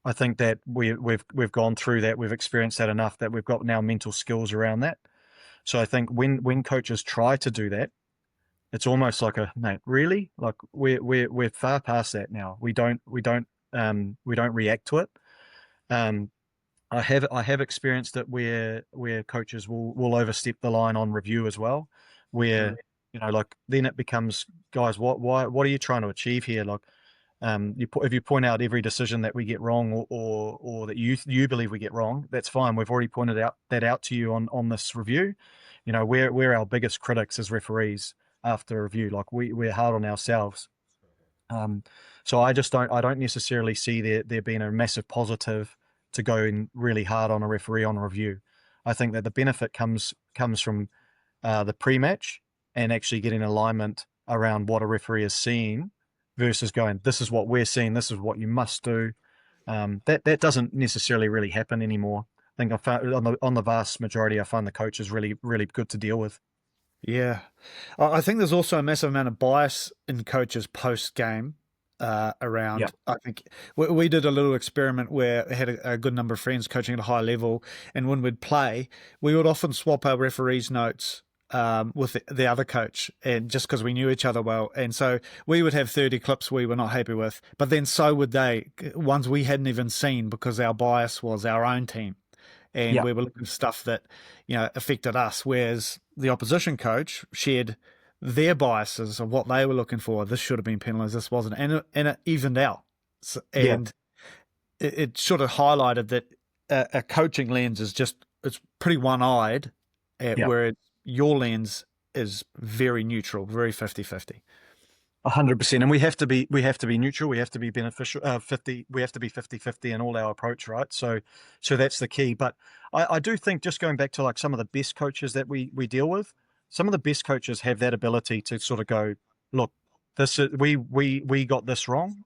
I think that we've gone through that, we've experienced that enough that we've got now mental skills around that. So I think when coaches try to do that, it's almost like a mate, really? Like we're far past that now. We don't react to it. Um, I have experienced it where coaches will overstep the line on review as well, where like then it becomes, guys, what are you trying to achieve here? Like, if you point out every decision that we get wrong, or that you believe we get wrong, that's fine. We've already pointed out to you on this review. We're our biggest critics as referees after a review. Like we're hard on ourselves. So I don't necessarily see there being a massive positive to going really hard on a referee on a review. I think that the benefit comes from the pre-match and actually getting alignment around what a referee is seeing versus going, this is what we're seeing, this is what you must do. That doesn't necessarily really happen anymore. I think I found on the vast majority, I find the coach is really, really good to deal with. Yeah. I think there's also a massive amount of bias in coaches post game Yeah, around. I think we did a little experiment where I had a good number of friends coaching at a high level, and when we'd play, we would often swap our referees' notes with the other coach, and just because we knew each other well. And so we would have 30 clips we were not happy with, but then so would they, ones we hadn't even seen because our bias was our own team. And yeah, we were looking for stuff that, affected us. Whereas the opposition coach shared their biases of what they were looking for. This should have been penalised. This wasn't, and it evened out. yeah, And it sort of highlighted that a coaching lens it's pretty one-eyed, yeah. whereas your lens is very neutral, very 50-50. 100%. And we have to be neutral. We have to be beneficial. 50. We have to be 50-50 in all our approach, right? So that's the key. But I do think, just going back to like some of the best coaches that we deal with, some of the best coaches have that ability to sort of go, look, this is, we got this wrong.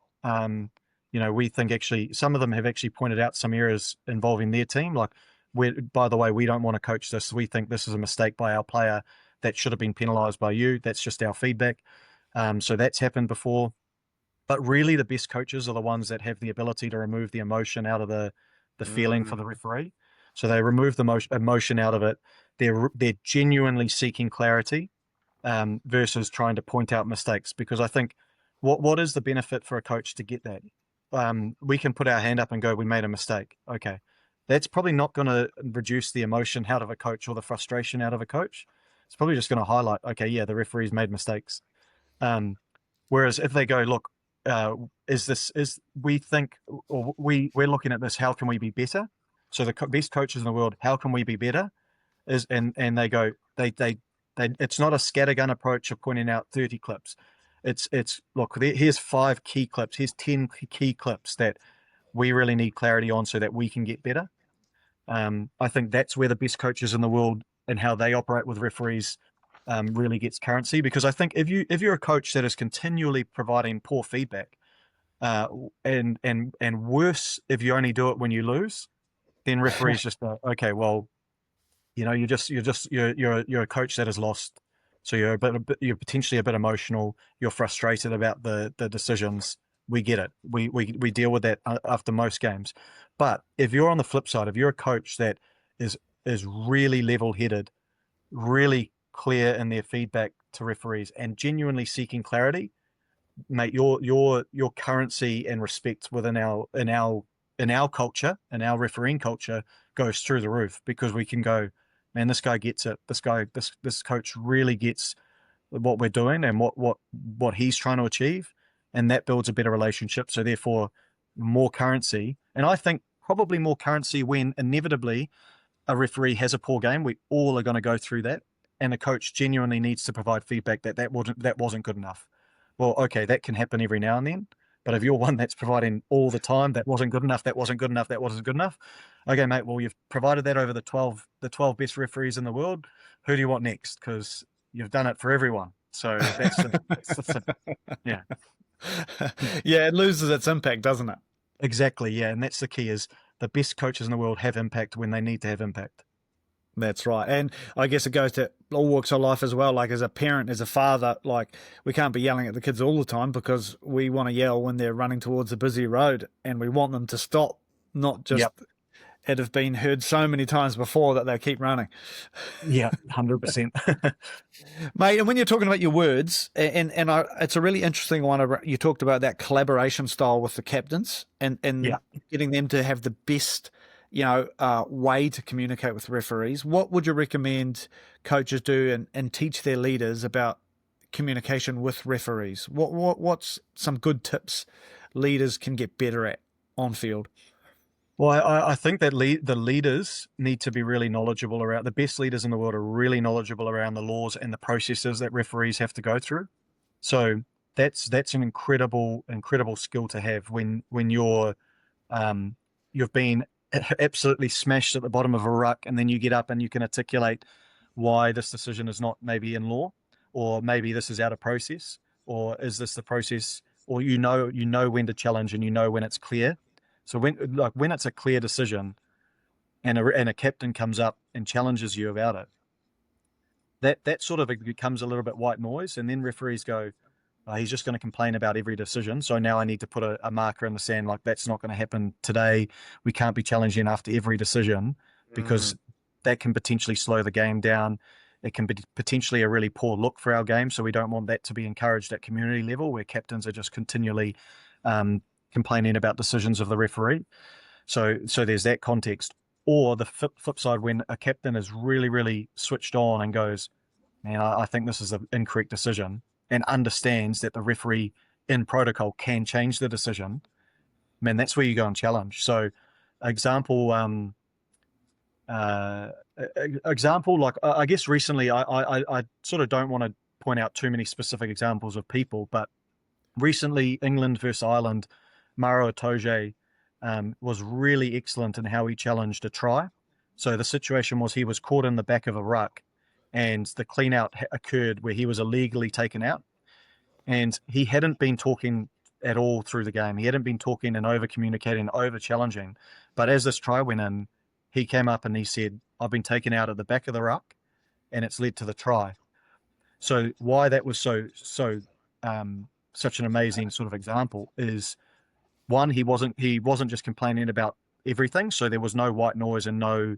We think actually some of them have actually pointed out some errors involving their team. Like, by the way, we don't want to coach this. We think this is a mistake by our player that should have been penalised by you. That's just our feedback. So that's happened before. But really, the best coaches are the ones that have the ability to remove the emotion out of the feeling for the referee. So they remove the emotion out of it. They're genuinely seeking clarity, versus trying to point out mistakes. Because I think what is the benefit for a coach to get that? We can put our hand up and go, we made a mistake. Okay. That's probably not going to reduce the emotion out of a coach or the frustration out of a coach. It's probably just going to highlight, okay, yeah, the referee's made mistakes. Whereas if they go, look, we think, or we're looking at this, how can we be better? So the best coaches in the world, how can we be better? And they go, it's not a scattergun approach of pointing out 30 clips. It's look, here's 5 key clips. Here's 10 key clips that we really need clarity on so that we can get better. I think that's where the best coaches in the world and how they operate with referees really gets currency. Because I think if you're a coach that is continually providing poor feedback, and worse if you only do it when you lose, then referees just go, okay, well, you're a coach that has lost, so you're potentially a bit emotional, you're frustrated about the decisions. We get it. We deal with that after most games. But if you're on the flip side, if you're a coach that is really level-headed, really clear in their feedback to referees, and genuinely seeking clarity, mate, your currency and respect within our culture, in our refereeing culture, goes through the roof. Because we can go, man, this guy gets it. This coach really gets what we're doing and what he's trying to achieve. and that builds a better relationship. So therefore, more currency. And I think probably more currency when inevitably a referee has a poor game. We all are going to go through that, and a coach genuinely needs to provide feedback that wasn't good enough. Well, okay, that can happen every now and then. But if you're one that's providing all the time, that wasn't good enough, that wasn't good enough, that wasn't good enough. Okay, mate, well, you've provided that over the 12 best referees in the world. Who do you want next? Because you've done it for everyone. So yeah. Yeah, it loses its impact, doesn't it? Exactly, yeah. And that's the key is the best coaches in the world have impact when they need to have impact. That's right. And I guess it goes to all walks of life as well. Like as a parent, as a father, like we can't be yelling at the kids all the time because we want to yell when they're running towards a busy road and we want them to stop, not just it have been heard so many times before that they keep running. Yeah, 100%. Mate, and when you're talking about your words, it's a really interesting one. You talked about that collaboration style with the captains and getting them to have the best way to communicate with referees. What would you recommend coaches do and teach their leaders about communication with referees? What's some good tips leaders can get better at on field? Well, I think that the leaders need to be really knowledgeable around, the best leaders in the world are really knowledgeable around the laws and the processes that referees have to go through. So that's an incredible skill to have when you've been absolutely smashed at the bottom of a ruck, and then you get up and you can articulate why this decision is not maybe in law, or maybe this is out of process, or is this the process, or you know when to challenge and you know when it's clear. So when it's a clear decision and a captain comes up and challenges you about it, that sort of becomes a little bit white noise, and then referees go, oh, he's just going to complain about every decision. So now I need to put a marker in the sand, like that's not going to happen today. We can't be challenging after every decision because that can potentially slow the game down. It can be potentially a really poor look for our game. So we don't want that to be encouraged at community level where captains are just continually complaining about decisions of the referee. So there's that context. Or the flip side, when a captain is really, really switched on and goes, man, I think this is an incorrect decision, and understands that the referee in protocol can change the decision, man, that's where you go and challenge. So example, like I guess recently, I sort of don't want to point out too many specific examples of people, but recently England versus Ireland, Maro Itoje was really excellent in how he challenged a try. So the situation was he was caught in the back of a ruck, and the clean out occurred where he was illegally taken out. And he hadn't been talking at all through the game. He hadn't been talking and over communicating, over challenging. But as this try went in, he came up and he said, I've been taken out at the back of the ruck and it's led to the try. So why that was such an amazing sort of example is, one, he wasn't just complaining about everything. So there was no white noise and no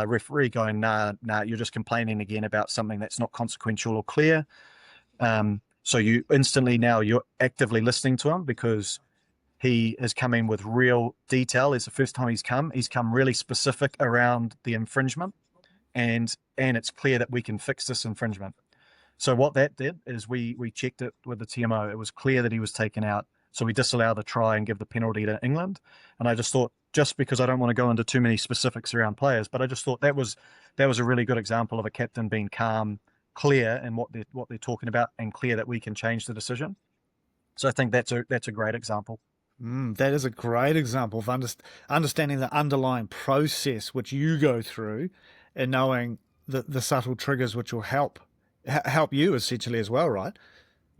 referee going, nah, you're just complaining again about something that's not consequential or clear. So you instantly now you're actively listening to him because he has come in with real detail. It's the first time he's come really specific around the infringement, and it's clear that we can fix this infringement. So what that did is we checked it with the TMO. It was clear that he was taken out. So we disallow the try and give the penalty to England. And I just thought, just because I don't want to go into too many specifics around players, but I just thought that was a really good example of a captain being calm, clear in what they're talking about, and clear that we can change the decision. So I think that's a great example. That is a great example of understanding the underlying process which you go through, and knowing the subtle triggers which will help you essentially as well, right?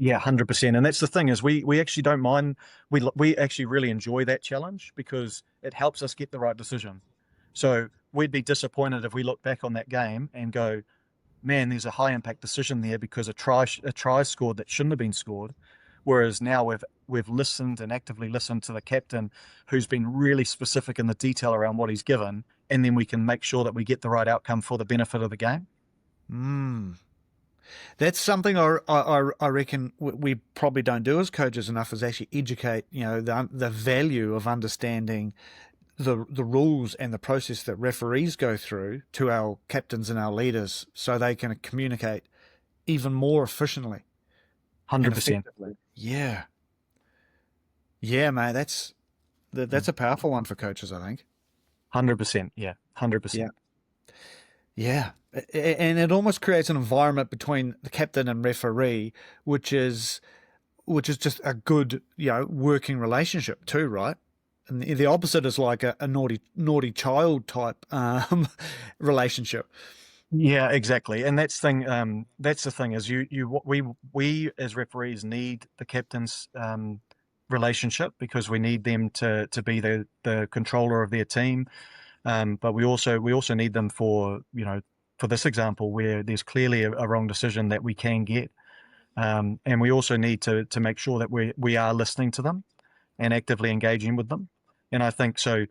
Yeah, 100%. And that's the thing is we actually don't mind. We actually really enjoy that challenge because it helps us get the right decision. So we'd be disappointed if we look back on that game and go, man, there's a high impact decision there because a try scored that shouldn't have been scored. Whereas now we've listened and actively listened to the captain, who's been really specific in the detail around what he's given, and then we can make sure that we get the right outcome for the benefit of the game. That's something I reckon we probably don't do as coaches enough, is actually educate the value of understanding the rules and the process that referees go through to our captains and our leaders, so they can communicate even more efficiently. 100%. Yeah. Yeah, mate, that's a powerful one for coaches, I think. 100%. Yeah, Yeah. 100%. Yeah. And it almost creates an environment between the captain and referee, which is just a good, working relationship too, right? And the opposite is like a naughty child type relationship. Yeah, exactly. And that's the thing is we as referees need the captain's relationship because we need them to be the controller of their team. But we also need them for, for this example where there's clearly a wrong decision that we can get. And we also need to make sure that we are listening to them and actively engaging with them. And I think so.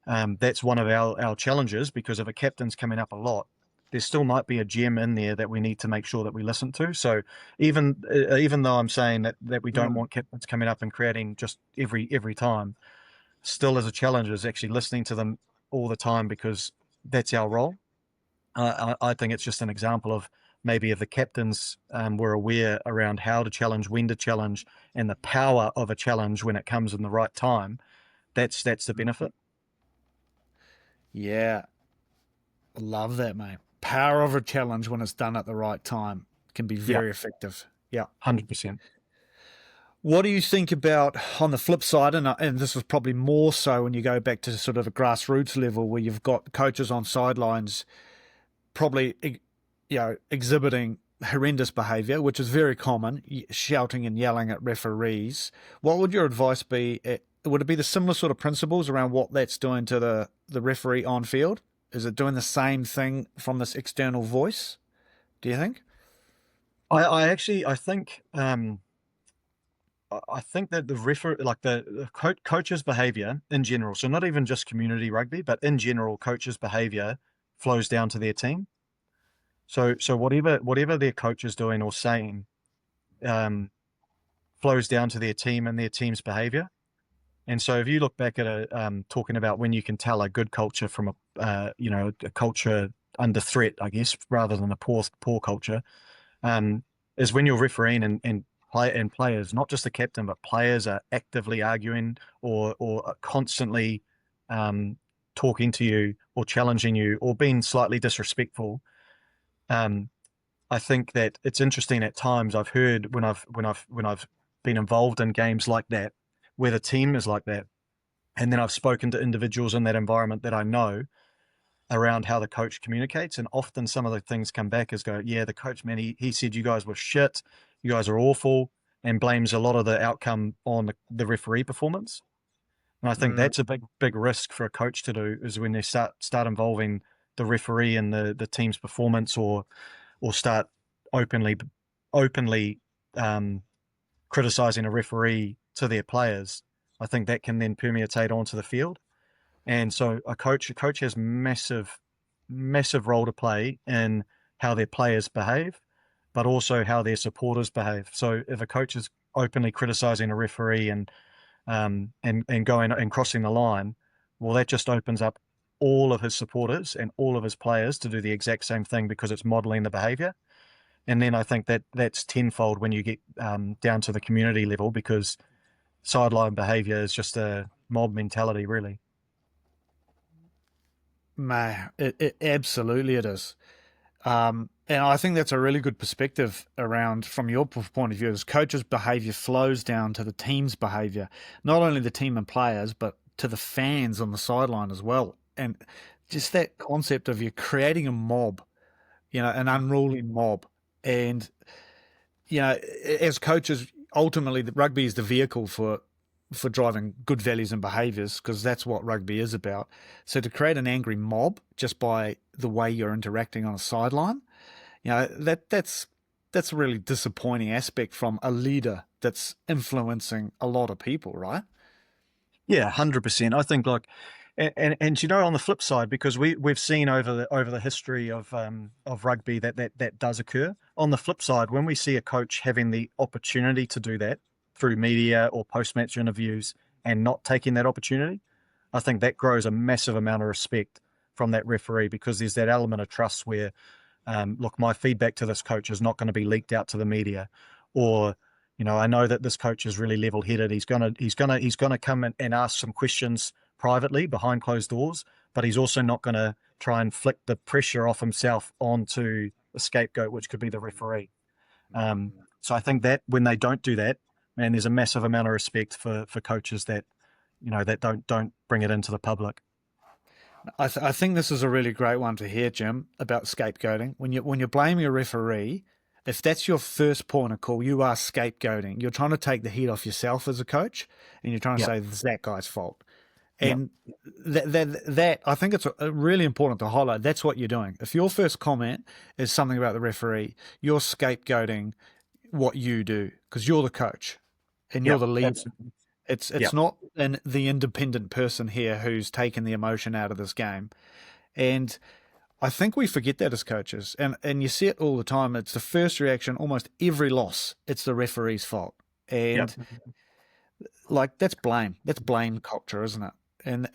That's one of our challenges because if a captain's coming up a lot, there still might be a gem in there that we need to make sure that we listen to. So even though I'm saying that we don't Mm. want captains coming up and creating just every time, still as a challenge is actually listening to them all the time because that's our role. I think it's just an example of maybe if the captains were aware around how to challenge, when to challenge, and the power of a challenge when it comes in the right time. That's the benefit. Yeah, I love that, mate. Power of a challenge when it's done at the right time can be Yeah, very effective. Yeah. 100%. What do you think about on the flip side? And this is probably more so when you go back to sort of a grassroots level where you've got coaches on sidelines probably exhibiting horrendous behaviour, which is very common, shouting and yelling at referees. What would your advice be? Would it be the similar sort of principles around what that's doing to the referee on field? Is it doing the same thing from this external voice? Do you think? I think that the refer like the coach's behavior in general, so not even just community rugby, but in general, coach's behavior flows down to their team. So whatever their coach is doing or saying um, flows down to their team and their team's behavior. And so if you look back at talking about when you can tell a good culture from a culture under threat, I guess, rather than a poor culture, um, is when you're refereeing and players, not just the captain, but players are actively arguing or are constantly um, talking to you or challenging you or being slightly disrespectful. Um, I think that it's interesting at times. I've heard when I've been involved in games like that, where the team is like that, and then I've spoken to individuals in that environment that I know around how the coach communicates, and often some of the things come back as go, yeah, the coach, man, he said you guys were shit, you guys are awful, and blames a lot of the outcome on the referee performance. And I think Mm, that's a big risk for a coach to do is when they start involving the referee in the team's performance or start openly openly um, criticizing a referee to their players. I think that can then permeate onto the field. And so a coach has massive role to play in how their players behave, but also how their supporters behave. So if a coach is openly criticizing a referee and going and crossing the line, well, that just opens up all of his supporters and all of his players to do the exact same thing because it's modeling the behavior. And then I think that that's tenfold when you get down to the community level because sideline behavior is just a mob mentality, really. absolutely it is. And I think that's a really good perspective around, from your point of view, as coaches' behaviour flows down to the team's behaviour, not only the team and players, but to the fans on the sideline as well. And just that concept of you creating a mob, an unruly mob. And, as coaches, ultimately, the rugby is the vehicle for driving good values and behaviours because that's what rugby is about. So to create an angry mob just by the way you're interacting on a sideline, that's a really disappointing aspect from a leader that's influencing a lot of people, right? Yeah, 100%. I think and on the flip side, because we've seen over the history of rugby that does occur. On the flip side, when we see a coach having the opportunity to do that through media or post-match interviews and not taking that opportunity, I think that grows a massive amount of respect from that referee because there's that element of trust where look, my feedback to this coach is not going to be leaked out to the media, or I know that this coach is really level-headed. He's gonna come and ask some questions privately behind closed doors, but he's also not going to try and flick the pressure off himself onto the scapegoat, which could be the referee. So I think that when they don't do that, man, there's a massive amount of respect for coaches that that don't bring it into the public. I think this is a really great one to hear, Jim, about scapegoating. When you're blaming a referee, if that's your first point of call, you are scapegoating. You're trying to take the heat off yourself as a coach, and you're trying to say it's that guy's fault. And that I think it's really important to highlight. That's what you're doing. If your first comment is something about the referee, you're scapegoating what you do because you're the coach and you're the leader. Absolutely. It's not the independent person here who's taken the emotion out of this game. And I think we forget that as coaches. And you see it all the time. It's the first reaction, almost every loss, it's the referee's fault. And like that's blame. That's blame culture, isn't it? And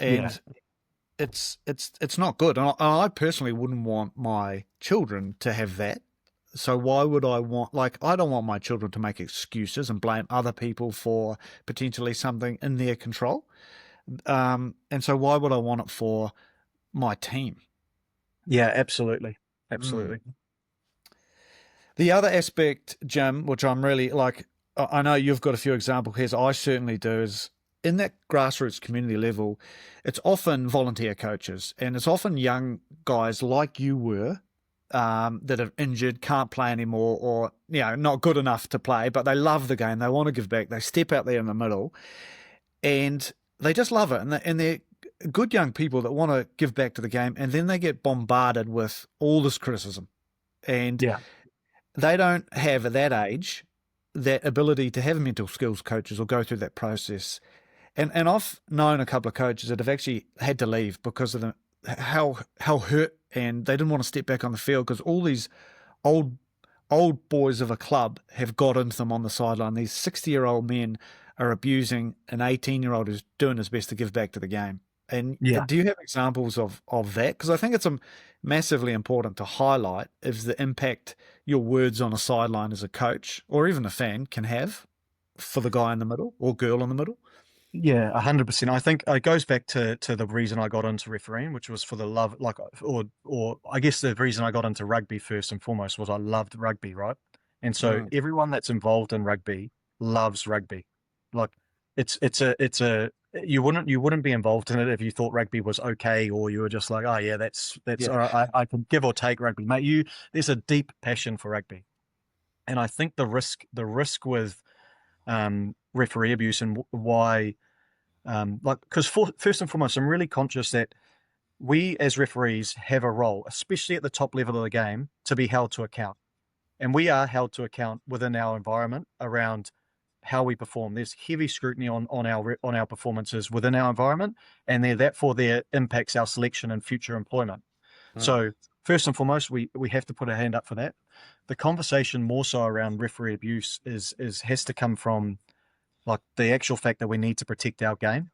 it's not good. And I personally wouldn't want my children to have that. So why would I want, I don't want my children to make excuses and blame other people for potentially something in their control. And so why would I want it for my team? Yeah, absolutely. Absolutely. The other aspect, Jim, which I'm really I know you've got a few examples here, I certainly do, is in that grassroots community level, it's often volunteer coaches and it's often young guys like you were that are injured, can't play anymore, or not good enough to play, but they love the game, they want to give back, they step out there in the middle, and they just love it, and they're good young people that want to give back to the game, and then they get bombarded with all this criticism, and they don't have at that age that ability to have mental skills coaches or go through that process. And I've known a couple of coaches that have actually had to leave because of how hurt, and they didn't want to step back on the field because all these old boys of a club have got into them on the sideline. These 60-year-old men are abusing an 18-year-old who's doing his best to give back to the game. And do you have examples of that? Because I think it's massively important to highlight is the impact your words on a sideline as a coach or even a fan can have for the guy in the middle or girl in the middle. Yeah, 100%. I think it goes back to the reason I got into refereeing, which was for the love, or I guess the reason I got into rugby first and foremost was I loved rugby, right? And so everyone that's involved in rugby loves rugby. Like it's a you wouldn't be involved in it if you thought rugby was okay, or you were just like, oh yeah, that's all right, I can give or take rugby, mate. There's a deep passion for rugby, and I think the risk with referee abuse and why. Because first and foremost, I'm really conscious that we as referees have a role, especially at the top level of the game, to be held to account. And we are held to account within our environment around how we perform. There's heavy scrutiny on our performances within our environment, and therefore there impacts our selection and future employment. So first and foremost, we have to put a hand up for that. The conversation more so around referee abuse has to come from like the actual fact that we need to protect our game.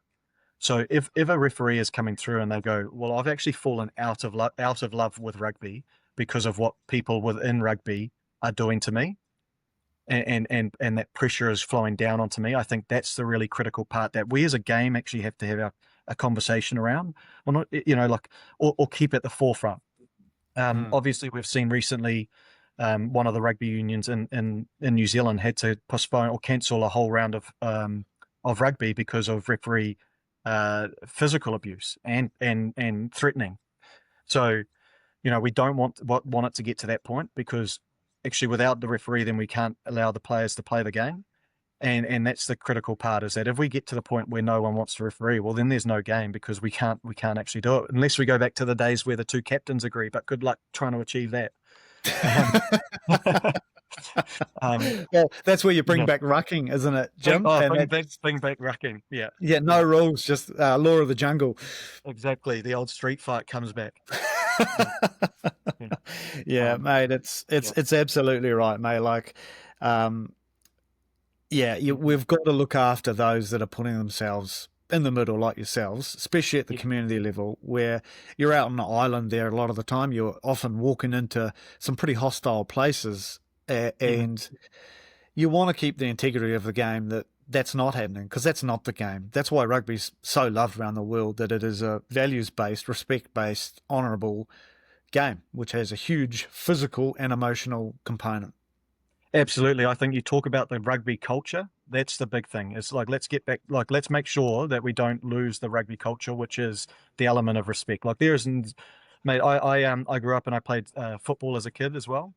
So if a referee is coming through and they go, well, I've actually fallen out of love with rugby because of what people within rugby are doing to me, and that pressure is flowing down onto me, I think that's the really critical part that we as a game actually have to have a conversation around, or not, or keep at the forefront. Obviously, we've seen recently one of the rugby unions in New Zealand had to postpone or cancel a whole round of rugby because of referee physical abuse and threatening. So, we don't want it to get to that point, because actually without the referee, then we can't allow the players to play the game. And that's the critical part, is that if we get to the point where no one wants to referee, well, then there's no game, because we can't actually do it unless we go back to the days where the two captains agree. But good luck trying to achieve that. Well, that's where you bring back rucking, isn't it, Jim? Bring back rucking. Yeah, no rules, just law of the jungle. Exactly. The old street fight comes back. Mate, it's absolutely right, mate. We've got to look after those that are putting themselves in the middle, like yourselves, especially at the community level, where you're out on the island there a lot of the time. You're often walking into some pretty hostile places, and you want to keep the integrity of the game that's not happening, because that's not the game. That's why rugby's so loved around the world, that it is a values-based, respect-based, honourable game, which has a huge physical and emotional component. Absolutely. I think you talk about the rugby culture. That's the big thing. It's like, let's get back, like, let's make sure that we don't lose the rugby culture, which is the element of respect. Like, there isn't, mate, I grew up and I played football as a kid as well.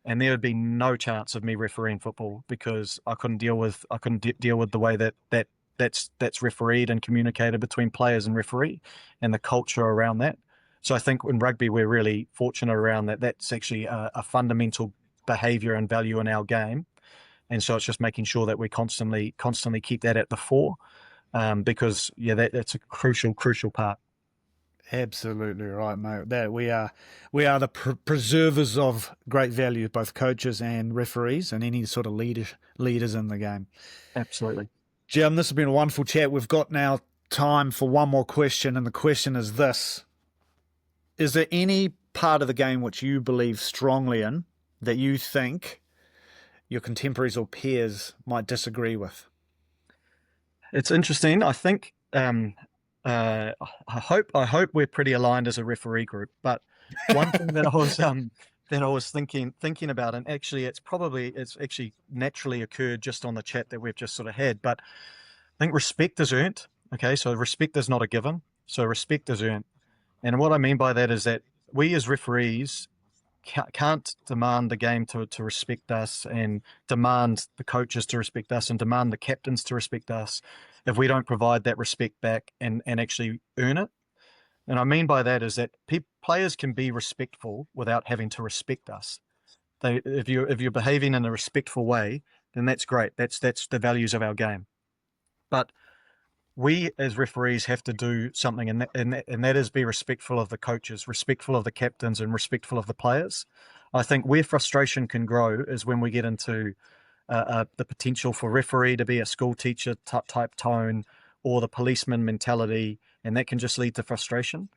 And there would be no chance of me refereeing football, because I couldn't deal with the way that's refereed and communicated between players and referee, and the culture around that. So I think in rugby, we're really fortunate around that. That's actually a fundamental behaviour and value in our game. And so it's just making sure that we constantly keep that at the fore, because that's a crucial part. Absolutely right, mate. That we are the preservers of great value, both coaches and referees, and any sort of leaders in the game. Absolutely. Jim, this has been a wonderful chat. We've got now time for one more question, and the question is this: is there any part of the game which you believe strongly in that you think your contemporaries or peers might disagree with? It's interesting. I think I hope we're pretty aligned as a referee group. But one thing that I was thinking about, and actually it's actually naturally occurred just on the chat that we've just sort of had. But I think respect is earned. Okay, so respect is not a given. So respect is earned, and what I mean by that is that we as referees can't demand the game to respect us, and demand the coaches to respect us, and demand the captains to respect us, if we don't provide that respect back and actually earn it. And I mean by that is that players can be respectful without having to respect us. If you're behaving in a respectful way, then that's great. That's the values of our game. But we as referees have to do something, and that is be respectful of the coaches, respectful of the captains, and respectful of the players. I think where frustration can grow is when we get into the potential for referee to be a school teacher type tone, or the policeman mentality, and that can just lead to frustration.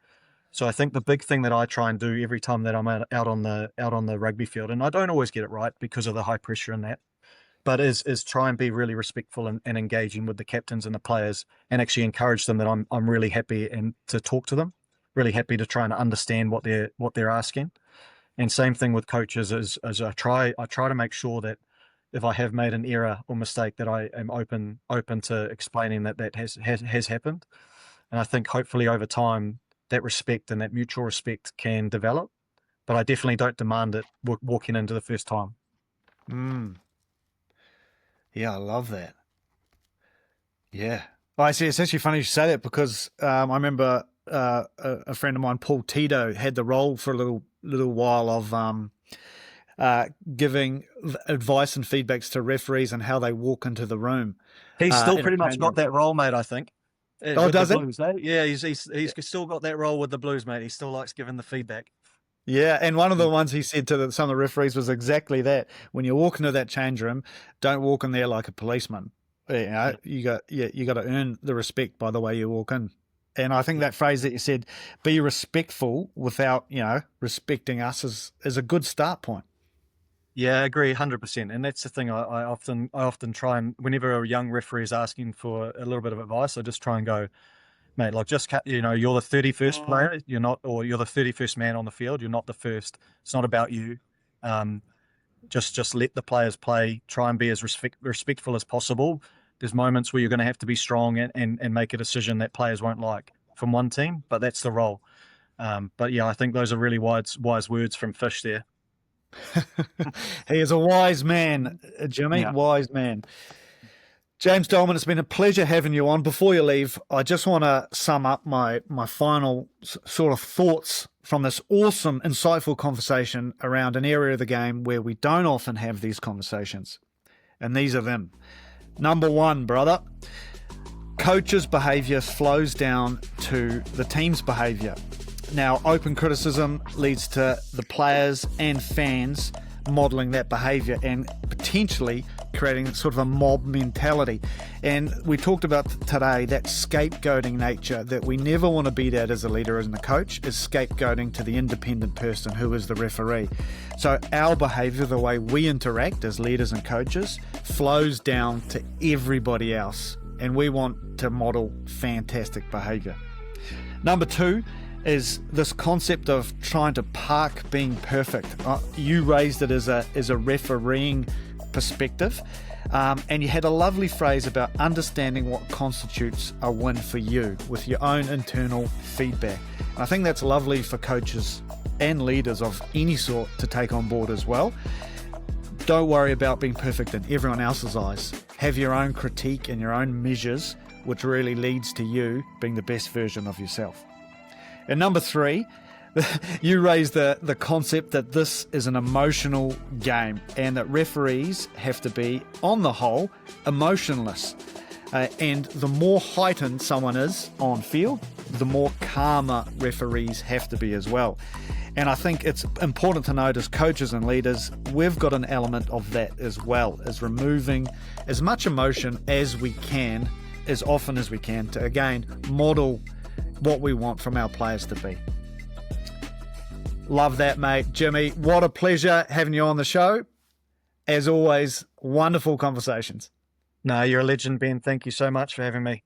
So I think the big thing that I try and do every time that I'm out on the rugby field, and I don't always get it right because of the high pressure and that, but is try and be really respectful and engaging with the captains and the players, and actually encourage them that I'm really happy and to talk to them, really happy to try and understand what they're asking. And same thing with coaches, as I try to make sure that if I have made an error or mistake, that I am open to explaining that has happened. And I think hopefully over time that respect and that mutual respect can develop, but I definitely don't demand it walking into the first time. Yeah, I love that. Yeah. I see. It's actually funny you say that, because I remember a friend of mine, Paul Tito, had the role for a little while of giving advice and feedbacks to referees and how they walk into the room. He's still pretty much got that role, mate, I think. Oh, does it? Blues, eh? Yeah, he's still got that role with the Blues, mate. He still likes giving the feedback. Yeah, and one of the ones he said to some of the referees was exactly that. When you walk into that change room, don't walk in there like a policeman. You got to earn the respect by the way you walk in. And I think that phrase that you said, be respectful without, respecting us, is a good start point. Yeah, I agree 100%. And that's the thing I often try, and whenever a young referee is asking for a little bit of advice, I just try and go, mate, like, just, you're the 31st player, you're not, or you're the 31st man on the field, you're not the first. It's not about you. Just let the players play, try and be as respectful as possible. There's moments where you're going to have to be strong and make a decision that players won't like from one team, but that's the role. But yeah, I think those are really wise words from Fish there. He is a wise man, Jimmy. Yeah. Wise man. James Doleman, it's been a pleasure having you on. Before you leave, I just want to sum up my final sort of thoughts from this awesome, insightful conversation around an area of the game where we don't often have these conversations. And these are them. Number one, brother, coaches' behaviour flows down to the team's behaviour. Now, open criticism leads to the players and fans modelling that behaviour and potentially creating sort of a mob mentality. And we talked about today that scapegoating nature that we never want to be that as a leader and a coach, is scapegoating to the independent person who is the referee. So our behaviour, the way we interact as leaders and coaches, flows down to everybody else. And we want to model fantastic behaviour. Number 2 is this concept of trying to park being perfect. You raised it as a refereeing perspective, and you had a lovely phrase about understanding what constitutes a win for you with your own internal feedback. And I think that's lovely for coaches and leaders of any sort to take on board as well. Don't worry about being perfect in everyone else's eyes. Have your own critique and your own measures, which really leads to you being the best version of yourself. And number 3, you raised the concept that this is an emotional game and that referees have to be, on the whole, emotionless. And the more heightened someone is on field, the more calmer referees have to be as well. And I think it's important to note as coaches and leaders, we've got an element of that as well, as removing as much emotion as we can, as often as we can, to again model what we want from our players to be. Love that, mate. Jimmy, what a pleasure having you on the show. As always, wonderful conversations. No, you're a legend, Ben. Thank you so much for having me.